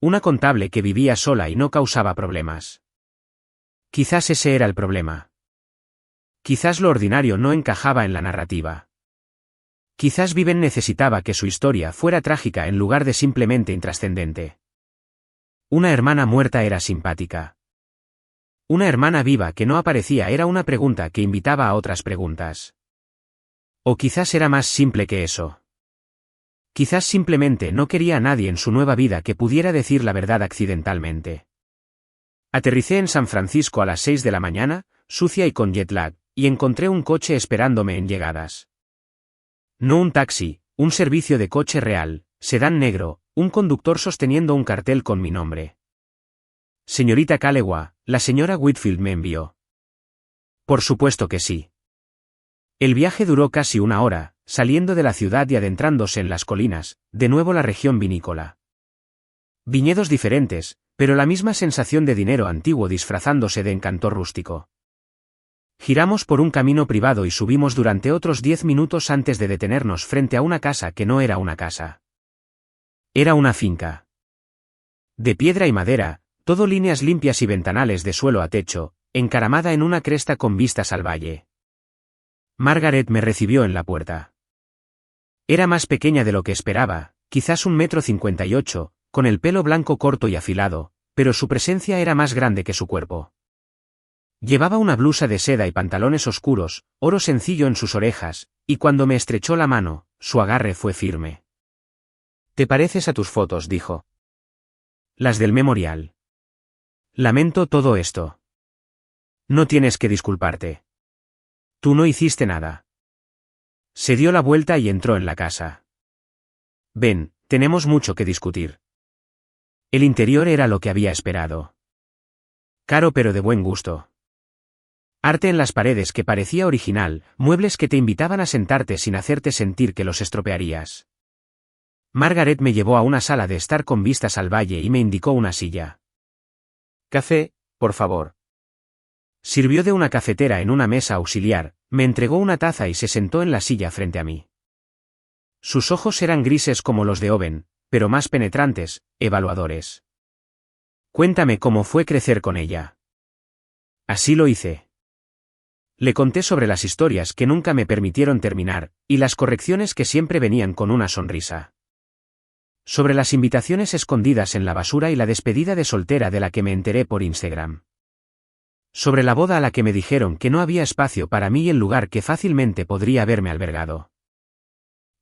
Una contable que vivía sola y no causaba problemas. Quizás ese era el problema. Quizás lo ordinario no encajaba en la narrativa. Quizás Viven necesitaba que su historia fuera trágica en lugar de simplemente intrascendente. Una hermana muerta era simpática. Una hermana viva que no aparecía era una pregunta que invitaba a otras preguntas. O quizás era más simple que eso. Quizás simplemente no quería a nadie en su nueva vida que pudiera decir la verdad accidentalmente. Aterricé en San Francisco a las 6 de la mañana, sucia y con jet lag, y encontré un coche esperándome en llegadas. No un taxi, un servicio de coche real, sedán negro, un conductor sosteniendo un cartel con mi nombre. Señorita Calewa, la señora Whitfield me envió. Por supuesto que sí. El viaje duró casi 1 hora, saliendo de la ciudad y adentrándose en las colinas, de nuevo la región vinícola. Viñedos diferentes, pero la misma sensación de dinero antiguo disfrazándose de encanto rústico. Giramos por un camino privado y subimos durante otros 10 minutos antes de detenernos frente a una casa que no era una casa. Era una finca. De piedra y madera, todo líneas limpias y ventanales de suelo a techo, encaramada en una cresta con vistas al valle. Margaret me recibió en la puerta. Era más pequeña de lo que esperaba, quizás 1,58 m, con el pelo blanco corto y afilado, pero su presencia era más grande que su cuerpo. Llevaba una blusa de seda y pantalones oscuros, oro sencillo en sus orejas, y cuando me estrechó la mano, su agarre fue firme. «Te pareces a tus fotos», dijo. «Las del memorial. Lamento todo esto. No tienes que disculparte. Tú no hiciste nada». Se dio la vuelta y entró en la casa. «Ven, tenemos mucho que discutir». El interior era lo que había esperado. Caro pero de buen gusto. Arte en las paredes que parecía original, muebles que te invitaban a sentarte sin hacerte sentir que los estropearías. Margaret me llevó a una sala de estar con vistas al valle y me indicó una silla. «Café, por favor». Sirvió de una cafetera en una mesa auxiliar, me entregó una taza y se sentó en la silla frente a mí. Sus ojos eran grises como los de Owen, pero más penetrantes, evaluadores. «Cuéntame cómo fue crecer con ella». Así lo hice. Le conté sobre las historias que nunca me permitieron terminar, y las correcciones que siempre venían con una sonrisa. Sobre las invitaciones escondidas en la basura y la despedida de soltera de la que me enteré por Instagram. Sobre la boda a la que me dijeron que no había espacio para mí y el lugar que fácilmente podría haberme albergado.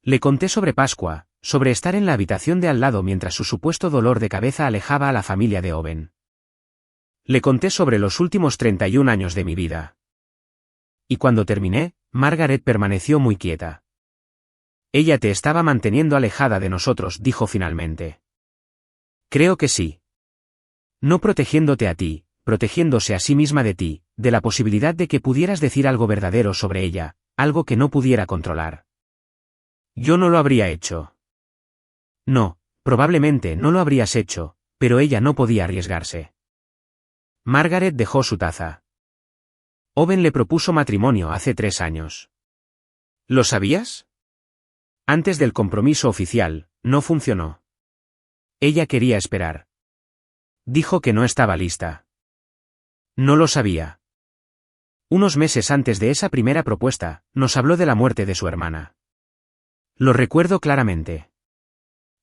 Le conté sobre Pascua, sobre estar en la habitación de al lado mientras su supuesto dolor de cabeza alejaba a la familia de Owen. Le conté sobre los últimos 31 años de mi vida. Y cuando terminé, Margaret permaneció muy quieta. «Ella te estaba manteniendo alejada de nosotros», dijo finalmente. «Creo que sí. No protegiéndote a ti, protegiéndose a sí misma de ti, de la posibilidad de que pudieras decir algo verdadero sobre ella, algo que no pudiera controlar». «Yo no lo habría hecho». «No, probablemente no lo habrías hecho, pero ella no podía arriesgarse». Margaret dejó su taza. «Owen le propuso matrimonio hace 3 años. ¿Lo sabías? Antes del compromiso oficial, no funcionó. Ella quería esperar. Dijo que no estaba lista. No lo sabía. Unos meses antes de esa primera propuesta, nos habló de la muerte de su hermana. Lo recuerdo claramente.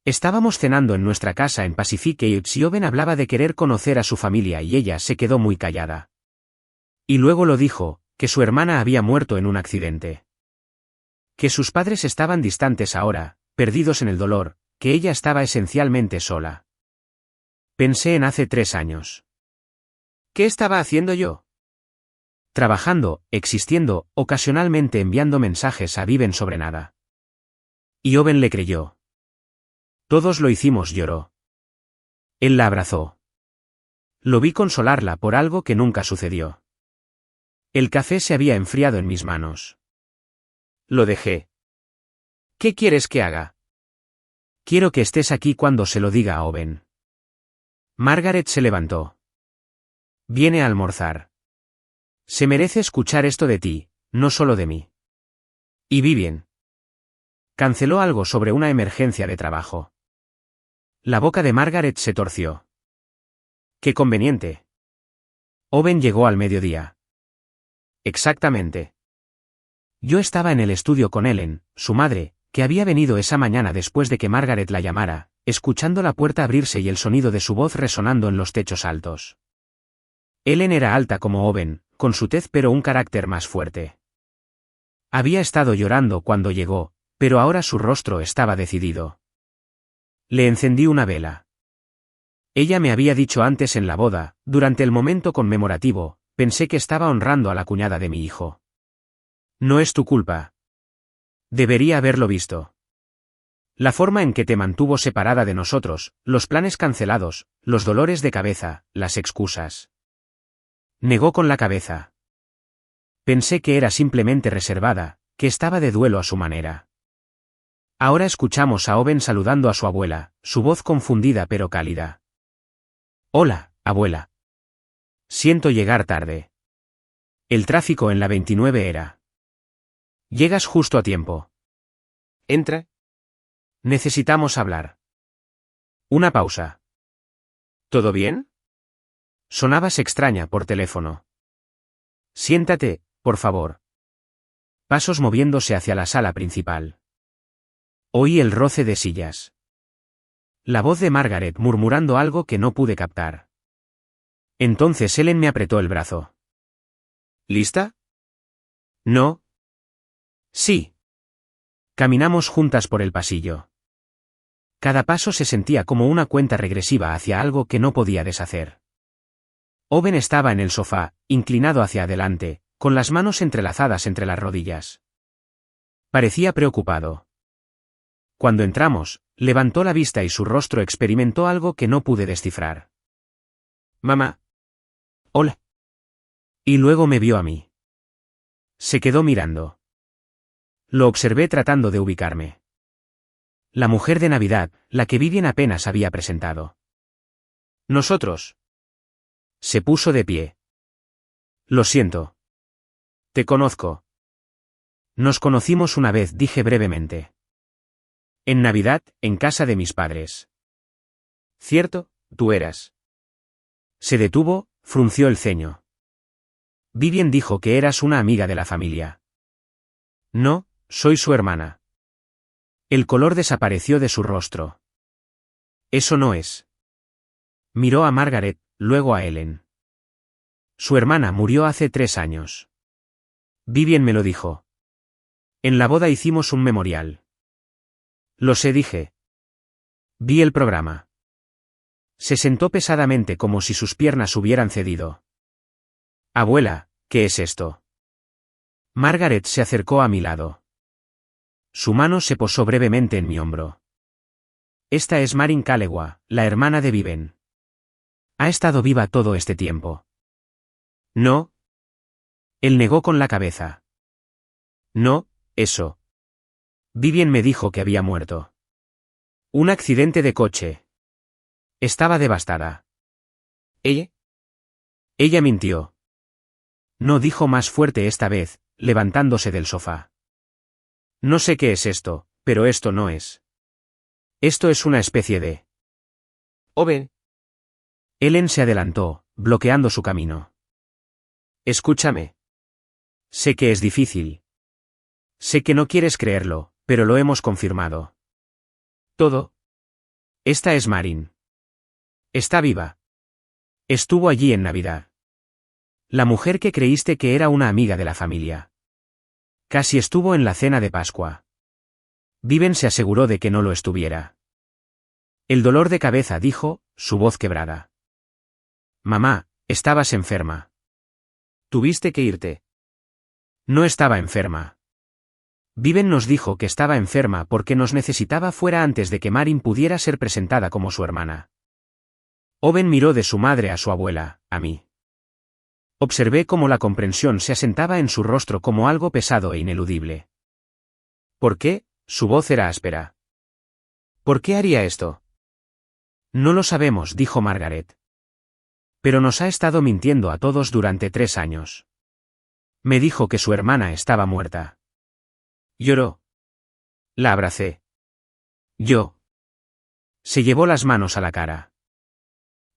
Estábamos cenando en nuestra casa en Pacific Heights y Owen hablaba de querer conocer a su familia y ella se quedó muy callada. Y luego lo dijo, que su hermana había muerto en un accidente. Que sus padres estaban distantes ahora, perdidos en el dolor, que ella estaba esencialmente sola. Pensé en hace 3 años. ¿Qué estaba haciendo yo? Trabajando, existiendo, ocasionalmente enviando mensajes a Viven sobre nada. Y Owen le creyó. Todos lo hicimos, lloró. Él la abrazó. Lo vi consolarla por algo que nunca sucedió. El café se había enfriado en mis manos. Lo dejé. ¿Qué quieres que haga? Quiero que estés aquí cuando se lo diga a Owen. Margaret se levantó. Viene a almorzar. Se merece escuchar esto de ti, no solo de mí. Y Vivien. Canceló algo sobre una emergencia de trabajo. La boca de Margaret se torció. Qué conveniente. Owen llegó al mediodía. Exactamente. Yo estaba en el estudio con Ellen, su madre, que había venido esa mañana después de que Margaret la llamara, escuchando la puerta abrirse y el sonido de su voz resonando en los techos altos. Ellen era alta como Owen, con su tez pero un carácter más fuerte. Había estado llorando cuando llegó, pero ahora su rostro estaba decidido. Le encendí una vela. Ella me había dicho antes en la boda, durante el momento conmemorativo, pensé que estaba honrando a la cuñada de mi hijo. No es tu culpa. Debería haberlo visto. La forma en que te mantuvo separada de nosotros, los planes cancelados, los dolores de cabeza, las excusas. Negó con la cabeza. Pensé que era simplemente reservada, que estaba de duelo a su manera. Ahora escuchamos a Owen saludando a su abuela, su voz confundida pero cálida. Hola, abuela. Siento llegar tarde. El tráfico en la 29 era. Llegas justo a tiempo. Entra. Necesitamos hablar. Una pausa. ¿Todo bien? Sonabas extraña por teléfono. Siéntate, por favor. Pasos moviéndose hacia la sala principal. Oí el roce de sillas. La voz de Margaret murmurando algo que no pude captar. Entonces Ellen me apretó el brazo. ¿Lista? No. Sí. Caminamos juntas por el pasillo. Cada paso se sentía como una cuenta regresiva hacia algo que no podía deshacer. Owen estaba en el sofá, inclinado hacia adelante, con las manos entrelazadas entre las rodillas. Parecía preocupado. Cuando entramos, levantó la vista y su rostro experimentó algo que no pude descifrar. Mamá. Hola. Y luego me vio a mí. Se quedó mirando. Lo observé tratando de ubicarme. La mujer de Navidad, la que Vivien apenas había presentado. Nosotros. Se puso de pie. Lo siento. Te conozco. Nos conocimos una vez, dije brevemente. En Navidad, en casa de mis padres. Cierto, tú eras. Se detuvo, frunció el ceño. Vivien dijo que eras una amiga de la familia. No, soy su hermana. El color desapareció de su rostro. Eso no es. Miró a Margaret, luego a Ellen. Su hermana murió hace 3 años. Vivien me lo dijo. En la boda hicimos un memorial. Lo sé, dije. Vi el programa. Se sentó pesadamente como si sus piernas hubieran cedido. Abuela, ¿qué es esto? Margaret se acercó a mi lado. Su mano se posó brevemente en mi hombro. Esta es Marin Kalewa, la hermana de Vivien. Ha estado viva todo este tiempo. No. Él negó con la cabeza. No, eso. Vivien me dijo que había muerto. Un accidente de coche. Estaba devastada. ¿Ella? Ella mintió. No, dijo más fuerte esta vez, levantándose del sofá. No sé qué es esto, pero esto no es. Esto es una especie de... Owen. Ellen se adelantó, bloqueando su camino. Escúchame. Sé que es difícil. Sé que no quieres creerlo, pero lo hemos confirmado. Todo. Esta es Marin. Está viva. Estuvo allí en Navidad. La mujer que creíste que era una amiga de la familia. Casi estuvo en la cena de Pascua. Vivien se aseguró de que no lo estuviera. El dolor de cabeza, dijo, su voz quebrada. Mamá, estabas enferma. Tuviste que irte. No estaba enferma. Vivien nos dijo que estaba enferma porque nos necesitaba fuera antes de que Marin pudiera ser presentada como su hermana. Owen miró de su madre a su abuela, a mí. Observé cómo la comprensión se asentaba en su rostro como algo pesado e ineludible. ¿Por qué? Su voz era áspera. ¿Por qué haría esto? No lo sabemos, dijo Margaret. Pero nos ha estado mintiendo a todos durante 3 años. Me dijo que su hermana estaba muerta. Lloró. La abracé. Yo. Se llevó las manos a la cara.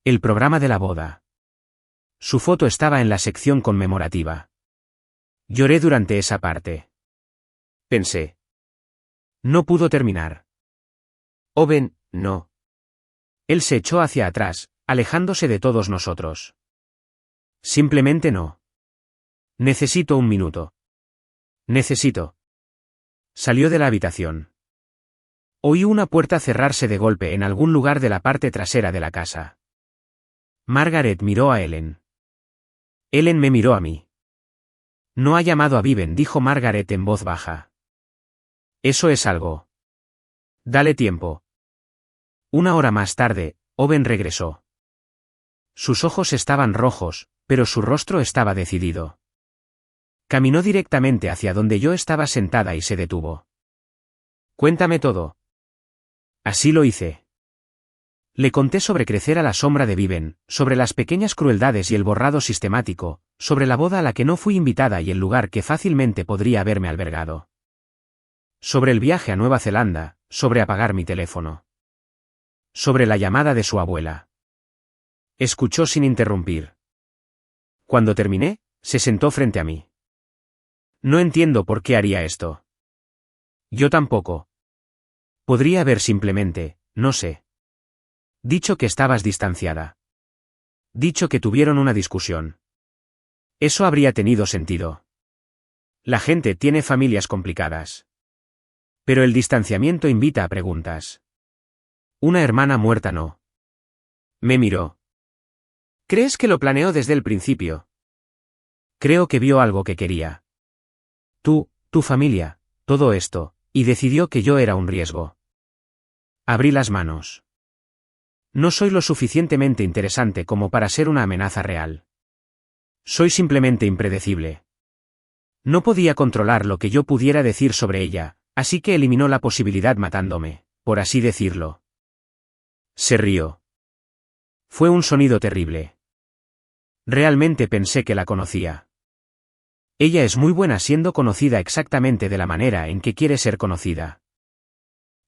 El programa de la boda. Su foto estaba en la sección conmemorativa. Lloré durante esa parte. Pensé. No pudo terminar. Owen, no. Él se echó hacia atrás, alejándose de todos nosotros. Simplemente no. Necesito un minuto. Necesito. Salió de la habitación. Oí una puerta cerrarse de golpe en algún lugar de la parte trasera de la casa. Margaret miró a Ellen. Ellen me miró a mí. No ha llamado a Vivien, dijo Margaret en voz baja. Eso es algo. Dale tiempo. 1 hora más tarde, Owen regresó. Sus ojos estaban rojos, pero su rostro estaba decidido. Caminó directamente hacia donde yo estaba sentada y se detuvo. Cuéntame todo. Así lo hice. Le conté sobre crecer a la sombra de Vivien, sobre las pequeñas crueldades y el borrado sistemático, sobre la boda a la que no fui invitada y el lugar que fácilmente podría haberme albergado. Sobre el viaje a Nueva Zelanda, sobre apagar mi teléfono. Sobre la llamada de su abuela. Escuchó sin interrumpir. Cuando terminé, se sentó frente a mí. No entiendo por qué haría esto. Yo tampoco. Podría haber simplemente, no sé. Dicho que estabas distanciada. Dicho que tuvieron una discusión. Eso habría tenido sentido. La gente tiene familias complicadas. Pero el distanciamiento invita a preguntas. Una hermana muerta no. Me miró. ¿Crees que lo planeó desde el principio? Creo que vio algo que quería. Tu familia, todo esto, y decidió que yo era un riesgo. Abrí las manos. No soy lo suficientemente interesante como para ser una amenaza real. Soy simplemente impredecible. No podía controlar lo que yo pudiera decir sobre ella, así que eliminó la posibilidad matándome, por así decirlo. Se rió. Fue un sonido terrible. Realmente pensé que la conocía. Ella es muy buena siendo conocida exactamente de la manera en que quiere ser conocida.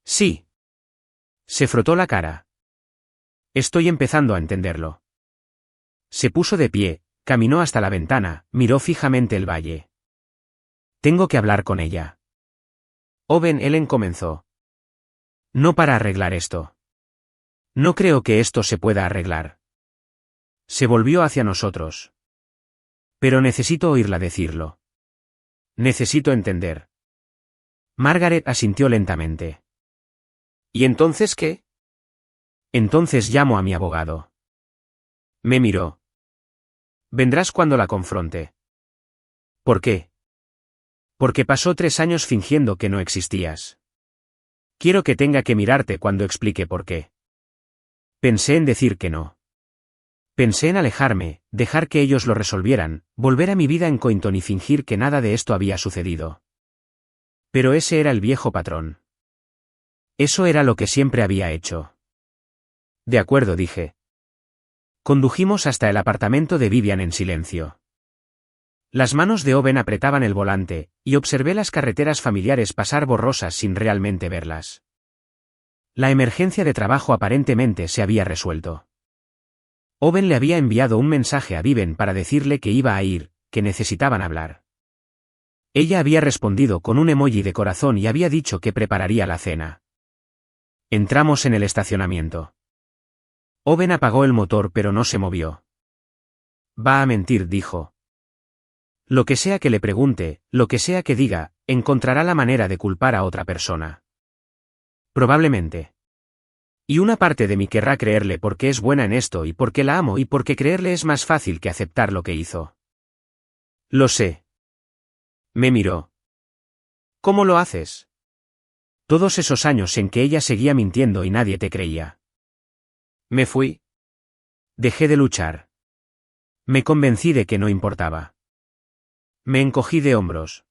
Sí. Se frotó la cara. Estoy empezando a entenderlo. Se puso de pie, caminó hasta la ventana, miró fijamente el valle. Tengo que hablar con ella. Ellen comenzó. No para arreglar esto. No creo que esto se pueda arreglar. Se volvió hacia nosotros. Pero necesito oírla decirlo. Necesito entender. Margaret asintió lentamente. ¿Y entonces qué? Entonces llamo a mi abogado. Me miró. Vendrás cuando la confronte. ¿Por qué? Porque pasó 3 años fingiendo que no existías. Quiero que tenga que mirarte cuando explique por qué. Pensé en decir que no. Pensé en alejarme, dejar que ellos lo resolvieran, volver a mi vida en Cointon y fingir que nada de esto había sucedido. Pero ese era el viejo patrón. Eso era lo que siempre había hecho. De acuerdo, dije. Condujimos hasta el apartamento de Vivian en silencio. Las manos de Owen apretaban el volante, y observé las carreteras familiares pasar borrosas sin realmente verlas. La emergencia de trabajo aparentemente se había resuelto. Owen le había enviado un mensaje a Vivian para decirle que iba a ir, que necesitaban hablar. Ella había respondido con un emoji de corazón y había dicho que prepararía la cena. Entramos en el estacionamiento. Owen apagó el motor pero no se movió. Va a mentir, dijo. Lo que sea que le pregunte, lo que sea que diga, encontrará la manera de culpar a otra persona. Probablemente. Y una parte de mí querrá creerle porque es buena en esto y porque la amo y porque creerle es más fácil que aceptar lo que hizo. Lo sé. Me miró. ¿Cómo lo haces? Todos esos años en que ella seguía mintiendo y nadie te creía. Me fui. Dejé de luchar. Me convencí de que no importaba. Me encogí de hombros.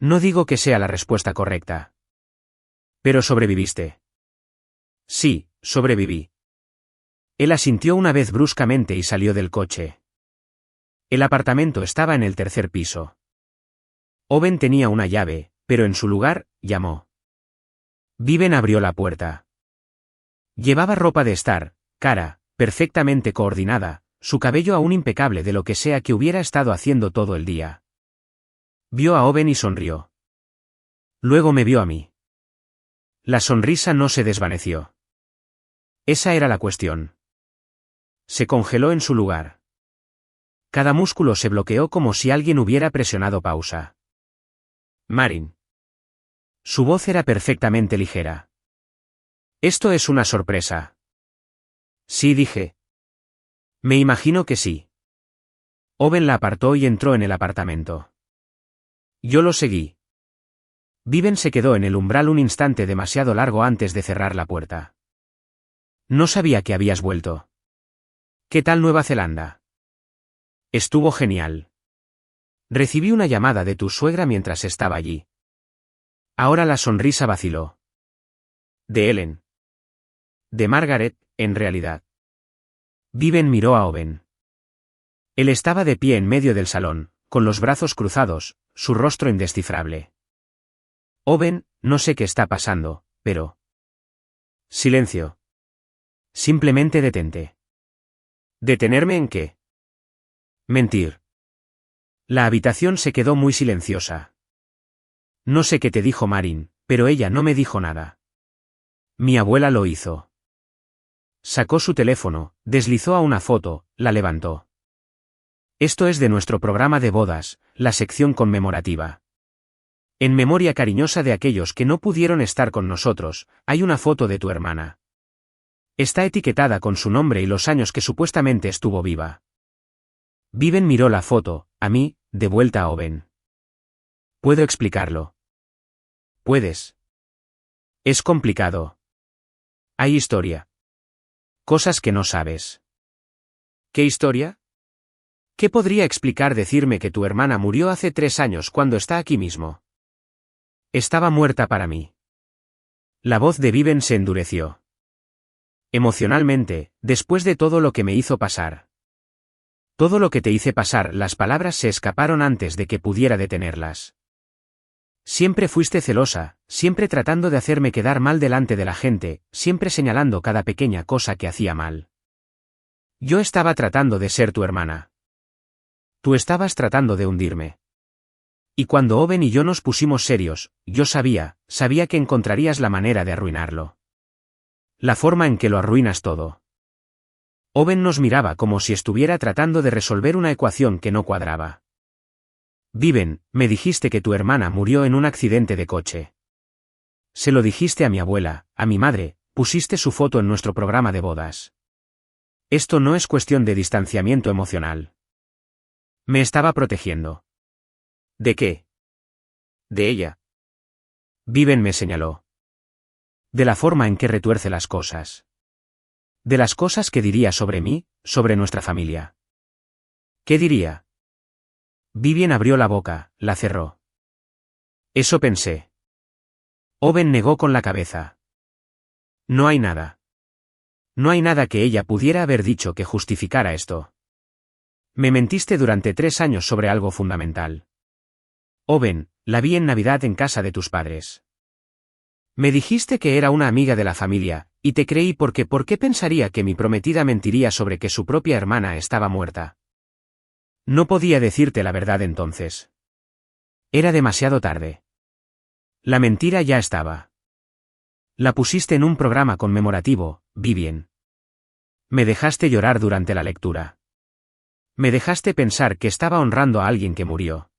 No digo que sea la respuesta correcta. Pero sobreviviste. Sí, sobreviví. Él asintió una vez bruscamente y salió del coche. El apartamento estaba en el 3er piso. Owen tenía una llave, pero en su lugar, llamó. Vivian abrió la puerta. Llevaba ropa de estar, cara, perfectamente coordinada, su cabello aún impecable de lo que sea que hubiera estado haciendo todo el día. Vio a Owen y sonrió. Luego me vio a mí. La sonrisa no se desvaneció. Esa era la cuestión. Se congeló en su lugar. Cada músculo se bloqueó como si alguien hubiera presionado pausa. Marin. Su voz era perfectamente ligera. Esto es una sorpresa. Sí, dije. Me imagino que sí. Owen la apartó y entró en el apartamento. Yo lo seguí. Vivian se quedó en el umbral un instante demasiado largo antes de cerrar la puerta. No sabía que habías vuelto. ¿Qué tal Nueva Zelanda? Estuvo genial. Recibí una llamada de tu suegra mientras estaba allí. Ahora la sonrisa vaciló. De Ellen. De Margaret, en realidad. Vivian miró a Owen. Él estaba de pie en medio del salón, con los brazos cruzados, su rostro indescifrable. Owen, no sé qué está pasando, pero... Silencio. Simplemente detente. ¿Detenerme en qué? Mentir. La habitación se quedó muy silenciosa. No sé qué te dijo Marin, pero ella no me dijo nada. Mi abuela lo hizo. Sacó su teléfono, deslizó a una foto, la levantó. Esto es de nuestro programa de bodas, la sección conmemorativa. En memoria cariñosa de aquellos que no pudieron estar con nosotros, hay una foto de tu hermana. Está etiquetada con su nombre y los años que supuestamente estuvo viva. Viven miró la foto, a mí, de vuelta a Owen. ¿Puedo explicarlo? Puedes. Es complicado. Hay historia. Cosas que no sabes. ¿Qué historia? ¿Qué podría explicar decirme que tu hermana murió hace 3 años cuando está aquí mismo? Estaba muerta para mí. La voz de Viven se endureció. Emocionalmente, después de todo lo que me hizo pasar. Todo lo que te hice pasar, las palabras se escaparon antes de que pudiera detenerlas. Siempre fuiste celosa, siempre tratando de hacerme quedar mal delante de la gente, siempre señalando cada pequeña cosa que hacía mal. Yo estaba tratando de ser tu hermana. Tú estabas tratando de hundirme. Y cuando Owen y yo nos pusimos serios, yo sabía que encontrarías la manera de arruinarlo. La forma en que lo arruinas todo. Owen nos miraba como si estuviera tratando de resolver una ecuación que no cuadraba. Viven, me dijiste que tu hermana murió en un accidente de coche. Se lo dijiste a mi abuela, a mi madre, pusiste su foto en nuestro programa de bodas. Esto no es cuestión de distanciamiento emocional. Me estaba protegiendo. ¿De qué? De ella. Viven me señaló. De la forma en que retuerce las cosas. De las cosas que diría sobre mí, sobre nuestra familia. ¿Qué diría? Vivian abrió la boca, la cerró. Eso pensé. Owen negó con la cabeza. No hay nada. No hay nada que ella pudiera haber dicho que justificara esto. Me mentiste durante 3 años sobre algo fundamental. Owen, la vi en Navidad en casa de tus padres. Me dijiste que era una amiga de la familia, y te creí porque ¿por qué pensaría que mi prometida mentiría sobre que su propia hermana estaba muerta? No podía decirte la verdad entonces. Era demasiado tarde. La mentira ya estaba. La pusiste en un programa conmemorativo, Vivian. Me dejaste llorar durante la lectura. Me dejaste pensar que estaba honrando a alguien que murió.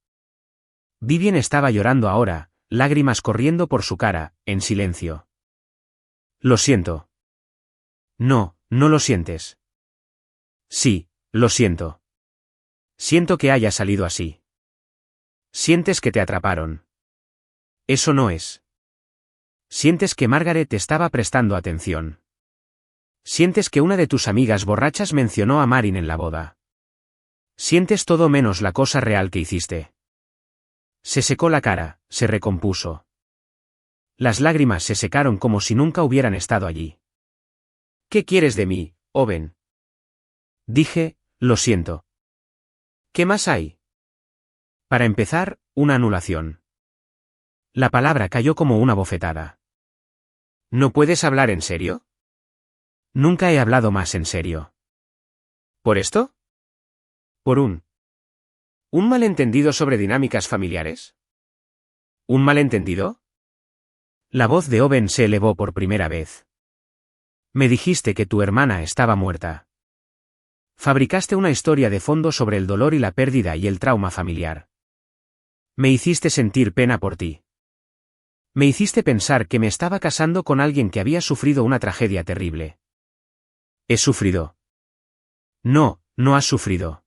Vivian estaba llorando ahora, lágrimas corriendo por su cara, en silencio. Lo siento. No, no lo sientes. Sí, lo siento. Siento que haya salido así. Sientes que te atraparon. Eso no es. Sientes que Margaret te estaba prestando atención. Sientes que una de tus amigas borrachas mencionó a Marin en la boda. Sientes todo menos la cosa real que hiciste. Se secó la cara, se recompuso. Las lágrimas se secaron como si nunca hubieran estado allí. ¿Qué quieres de mí, Owen? Dije, lo siento. ¿Qué más hay? Para empezar, una anulación. La palabra cayó como una bofetada. ¿No puedes hablar en serio? Nunca he hablado más en serio. ¿Por esto? Por un malentendido sobre dinámicas familiares. ¿Un malentendido? La voz de Owen se elevó por primera vez. Me dijiste que tu hermana estaba muerta. Fabricaste una historia de fondo sobre el dolor y la pérdida y el trauma familiar. Me hiciste sentir pena por ti. Me hiciste pensar que me estaba casando con alguien que había sufrido una tragedia terrible. ¿He sufrido? No, no has sufrido.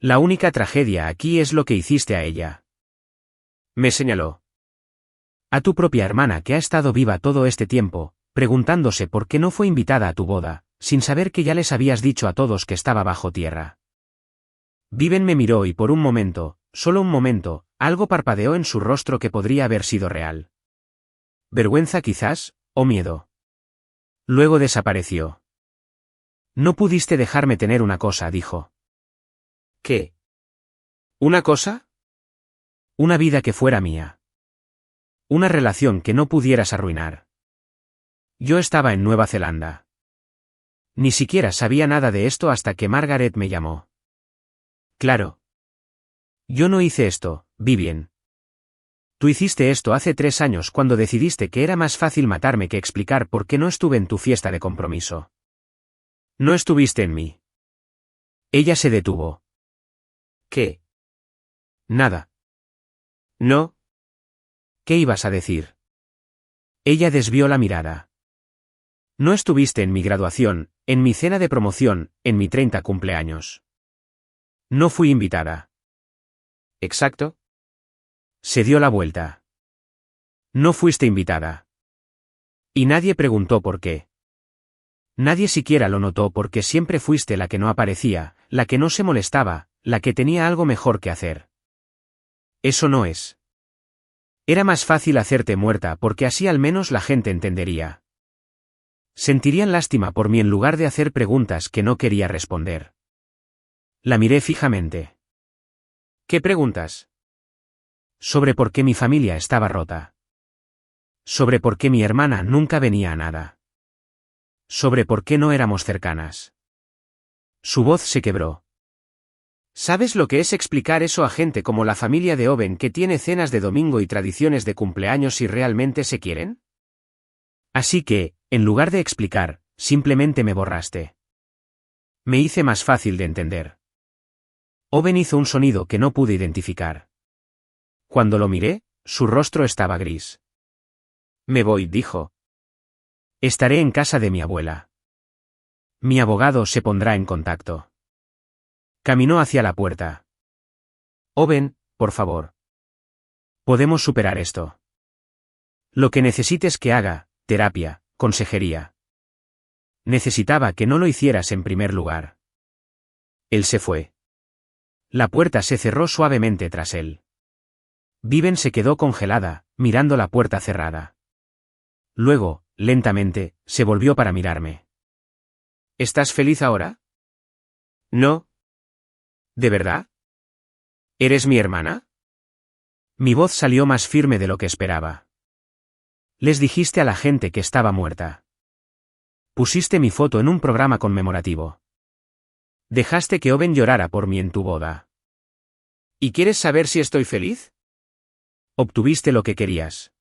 La única tragedia aquí es lo que hiciste a ella. Me señaló. A tu propia hermana que ha estado viva todo este tiempo, preguntándose por qué no fue invitada a tu boda, sin saber que ya les habías dicho a todos que estaba bajo tierra. Viven me miró y por un momento, solo un momento, algo parpadeó en su rostro que podría haber sido real. Vergüenza quizás, o miedo. Luego desapareció. No pudiste dejarme tener una cosa, dijo. ¿Qué? ¿Una cosa? Una vida que fuera mía. Una relación que no pudieras arruinar. Yo estaba en Nueva Zelanda. Ni siquiera sabía nada de esto hasta que Margaret me llamó. Claro. Yo no hice esto, Vivian. Tú hiciste esto hace 3 años cuando decidiste que era más fácil matarme que explicar por qué no estuve en tu fiesta de compromiso. No estuviste en mí. Ella se detuvo. ¿Qué? Nada. No. ¿Qué ibas a decir? Ella desvió la mirada. No estuviste en mi graduación, en mi cena de promoción, en mi 30 cumpleaños. No fui invitada. ¿Exacto? Se dio la vuelta. No fuiste invitada. Y nadie preguntó por qué. Nadie siquiera lo notó porque siempre fuiste la que no aparecía, la que no se molestaba, la que tenía algo mejor que hacer. Eso no es. Era más fácil hacerte muerta porque así al menos la gente entendería. Sentirían lástima por mí en lugar de hacer preguntas que no quería responder. La miré fijamente. ¿Qué preguntas? Sobre por qué mi familia estaba rota. Sobre por qué mi hermana nunca venía a nada. Sobre por qué no éramos cercanas. Su voz se quebró. ¿Sabes lo que es explicar eso a gente como la familia de Owen que tiene cenas de domingo y tradiciones de cumpleaños si realmente se quieren? Así que, en lugar de explicar, simplemente me borraste. Me hice más fácil de entender. Owen hizo un sonido que no pude identificar. Cuando lo miré, su rostro estaba gris. Me voy, dijo. Estaré en casa de mi abuela. Mi abogado se pondrá en contacto. Caminó hacia la puerta. Owen, por favor. Podemos superar esto. Lo que necesites que haga, terapia, consejería. Necesitaba que no lo hicieras en primer lugar. Él se fue. La puerta se cerró suavemente tras él. Viven se quedó congelada, mirando la puerta cerrada. Luego, lentamente, se volvió para mirarme. ¿Estás feliz ahora? No. ¿De verdad? ¿Eres mi hermana? Mi voz salió más firme de lo que esperaba. Les dijiste a la gente que estaba muerta. Pusiste mi foto en un programa conmemorativo. Dejaste que Owen llorara por mí en tu boda. ¿Y quieres saber si estoy feliz? Obtuviste lo que querías.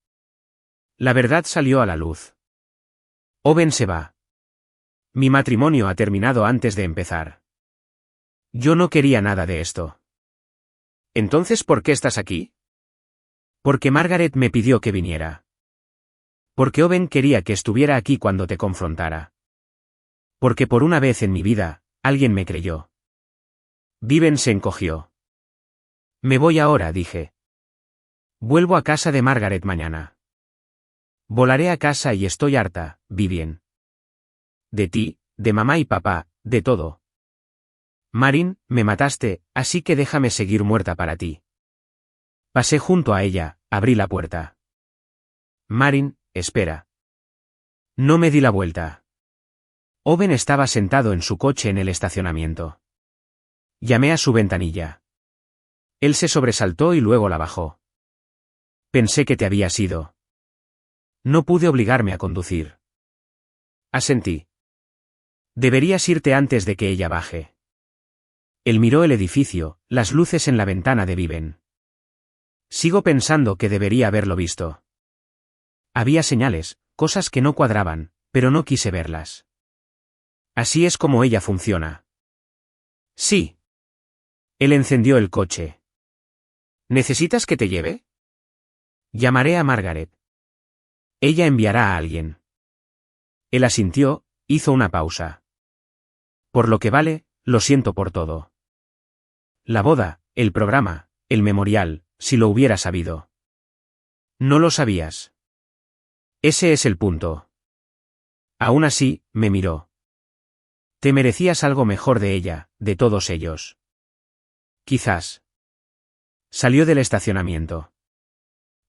La verdad salió a la luz. Owen se va. Mi matrimonio ha terminado antes de empezar. Yo no quería nada de esto. ¿Entonces por qué estás aquí? Porque Margaret me pidió que viniera. Porque Owen quería que estuviera aquí cuando te confrontara. Porque por una vez en mi vida, alguien me creyó. Viven se encogió. Me voy ahora, dije. Vuelvo a casa de Margaret mañana. Volaré a casa y estoy harta, Vivien. De ti, de mamá y papá, de todo. Marin, me mataste, así que déjame seguir muerta para ti. Pasé junto a ella, abrí la puerta. Marin, espera. No me di la vuelta. Owen estaba sentado en su coche en el estacionamiento. Llamé a su ventanilla. Él se sobresaltó y luego la bajó. Pensé que te habías ido. No pude obligarme a conducir. Asentí. Deberías irte antes de que ella baje. Él miró el edificio, las luces en la ventana de Viven. Sigo pensando que debería haberlo visto. Había señales, cosas que no cuadraban, pero no quise verlas. Así es como ella funciona. Sí. Él encendió el coche. ¿Necesitas que te lleve? Llamaré a Margaret. Ella enviará a alguien. Él asintió, hizo una pausa. Por lo que vale, lo siento por todo. La boda, el programa, el memorial, si lo hubiera sabido. No lo sabías. Ese es el punto. Aún así, me miró. Te merecías algo mejor de ella, de todos ellos. Quizás. Salió del estacionamiento.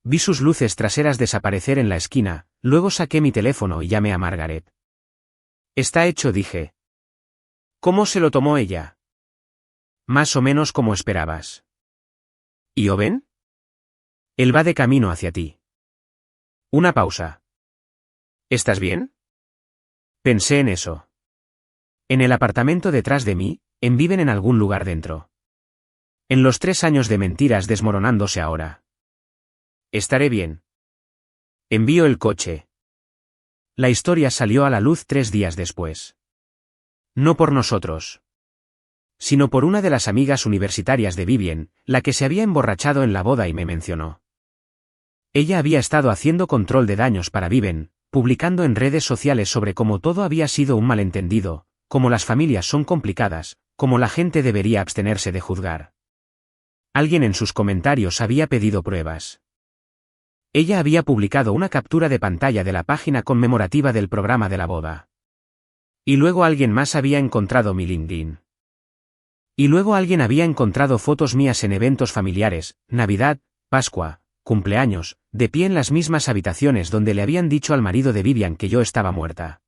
Vi sus luces traseras desaparecer en la esquina, luego saqué mi teléfono y llamé a Margaret. Está hecho, dije. ¿Cómo se lo tomó ella? Más o menos como esperabas. ¿Y Owen? Él va de camino hacia ti. Una pausa. ¿Estás bien? Pensé en eso. En el apartamento detrás de mí, Viven en algún lugar dentro. En los 3 años de mentiras desmoronándose ahora. Estaré bien. Envío el coche. La historia salió a la luz 3 días después. No por nosotros. sino por una de las amigas universitarias de Vivien, la que se había emborrachado en la boda y me mencionó. Ella había estado haciendo control de daños para Vivien, publicando en redes sociales sobre cómo todo había sido un malentendido, cómo las familias son complicadas, cómo la gente debería abstenerse de juzgar. Alguien en sus comentarios había pedido pruebas. Ella había publicado una captura de pantalla de la página conmemorativa del programa de la boda. Y luego alguien más había encontrado mi LinkedIn. Y luego alguien había encontrado fotos mías en eventos familiares, Navidad, Pascua, cumpleaños, de pie en las mismas habitaciones donde le habían dicho al marido de Vivian que yo estaba muerta.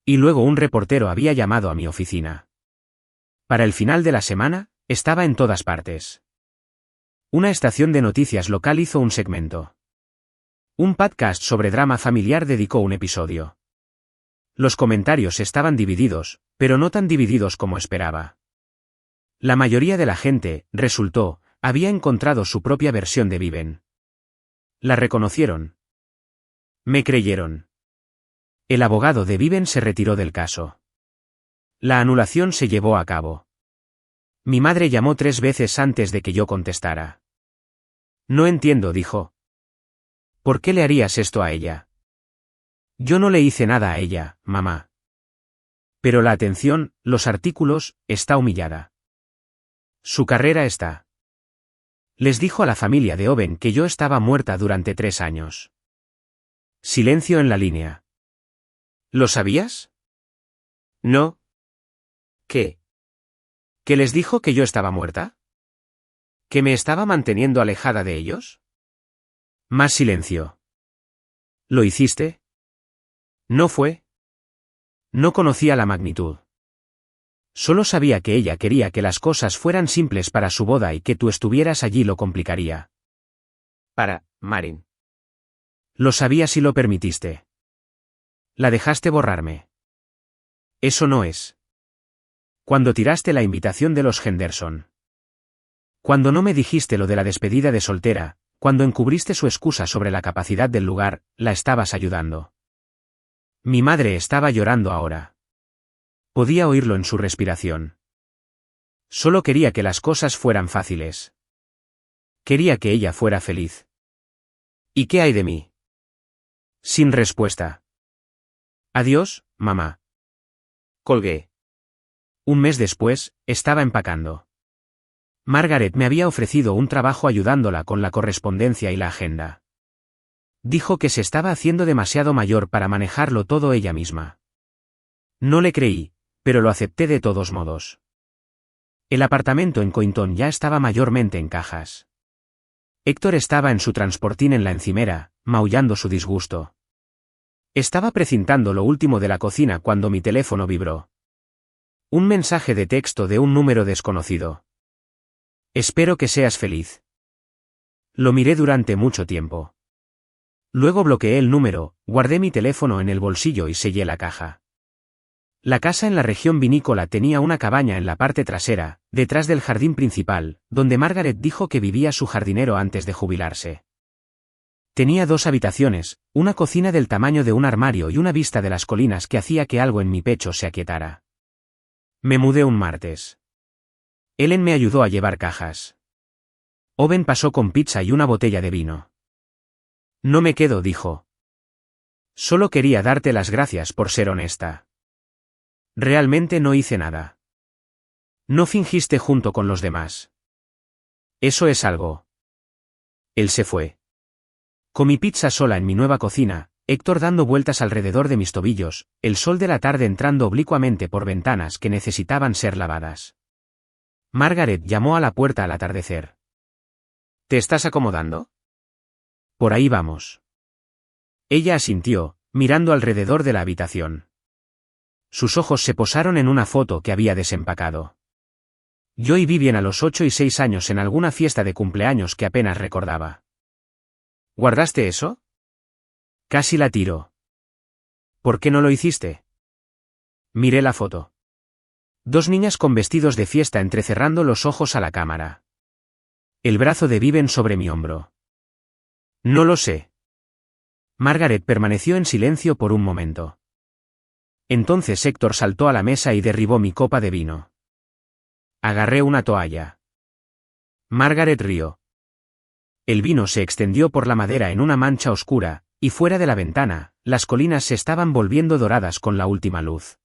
Y luego un reportero había llamado a mi oficina. Para el final de la semana, estaba en todas partes. Una estación de noticias local hizo un segmento. Un podcast sobre drama familiar dedicó un episodio. Los comentarios estaban divididos, pero no tan divididos como esperaba. La mayoría de la gente, resultó, había encontrado su propia versión de Viven. La reconocieron. Me creyeron. El abogado de Viven se retiró del caso. La anulación se llevó a cabo. Mi madre llamó 3 veces antes de que yo contestara. No entiendo, dijo. ¿Por qué le harías esto a ella? Yo no le hice nada a ella, mamá. Pero la atención, los artículos, está humillada. Su carrera está. Les dijo a la familia de Owen que yo estaba muerta durante 3 años. Silencio en la línea. ¿Lo sabías? No. ¿Qué? ¿Que les dijo que yo estaba muerta? ¿Que me estaba manteniendo alejada de ellos? Más silencio. ¿Lo hiciste? No fue. No conocía la magnitud. Solo sabía que ella quería que las cosas fueran simples para su boda y que tú estuvieras allí lo complicaría. Para, Marin. Lo sabías y lo permitiste. La dejaste borrarme. Eso no es. Cuando tiraste la invitación de los Henderson. Cuando no me dijiste lo de la despedida de soltera, cuando encubriste su excusa sobre la capacidad del lugar, la estabas ayudando. Mi madre estaba llorando ahora. Podía oírlo en su respiración. Solo quería que las cosas fueran fáciles. Quería que ella fuera feliz. ¿Y qué hay de mí? Sin respuesta. Adiós, mamá. Colgué. Un mes después, estaba empacando. Margaret me había ofrecido un trabajo ayudándola con la correspondencia y la agenda. Dijo que se estaba haciendo demasiado mayor para manejarlo todo ella misma. No le creí, pero lo acepté de todos modos. El apartamento en Cointon ya estaba mayormente en cajas. Héctor estaba en su transportín en la encimera, maullando su disgusto. Estaba precintando lo último de la cocina cuando mi teléfono vibró. Un mensaje de texto de un número desconocido. Espero que seas feliz. Lo miré durante mucho tiempo. Luego bloqueé el número, guardé mi teléfono en el bolsillo y sellé la caja. La casa en la región vinícola tenía una cabaña en la parte trasera, detrás del jardín principal, donde Margaret dijo que vivía su jardinero antes de jubilarse. Tenía 2 habitaciones, una cocina del tamaño de un armario y una vista de las colinas que hacía que algo en mi pecho se aquietara. Me mudé un martes. Ellen me ayudó a llevar cajas. Owen pasó con pizza y una botella de vino. No me quedo, dijo. Solo quería darte las gracias por ser honesta. Realmente no hice nada. No fingiste junto con los demás. Eso es algo. Él se fue. Comí pizza sola en mi nueva cocina, Héctor dando vueltas alrededor de mis tobillos, el sol de la tarde entrando oblicuamente por ventanas que necesitaban ser lavadas. Margaret llamó a la puerta al atardecer. ¿Te estás acomodando? Por ahí vamos. Ella asintió, mirando alrededor de la habitación. Sus ojos se posaron en una foto que había desempacado. Yo y Vivian a los 8 y 6 años en alguna fiesta de cumpleaños que apenas recordaba. ¿Guardaste eso? Casi la tiro. ¿Por qué no lo hiciste? Miré la foto. 2 niñas con vestidos de fiesta entrecerrando los ojos a la cámara. El brazo de Viven sobre mi hombro. No lo sé. Margaret permaneció en silencio por un momento. Entonces Héctor saltó a la mesa y derribó mi copa de vino. Agarré una toalla. Margaret rió. El vino se extendió por la madera en una mancha oscura, y fuera de la ventana, las colinas se estaban volviendo doradas con la última luz.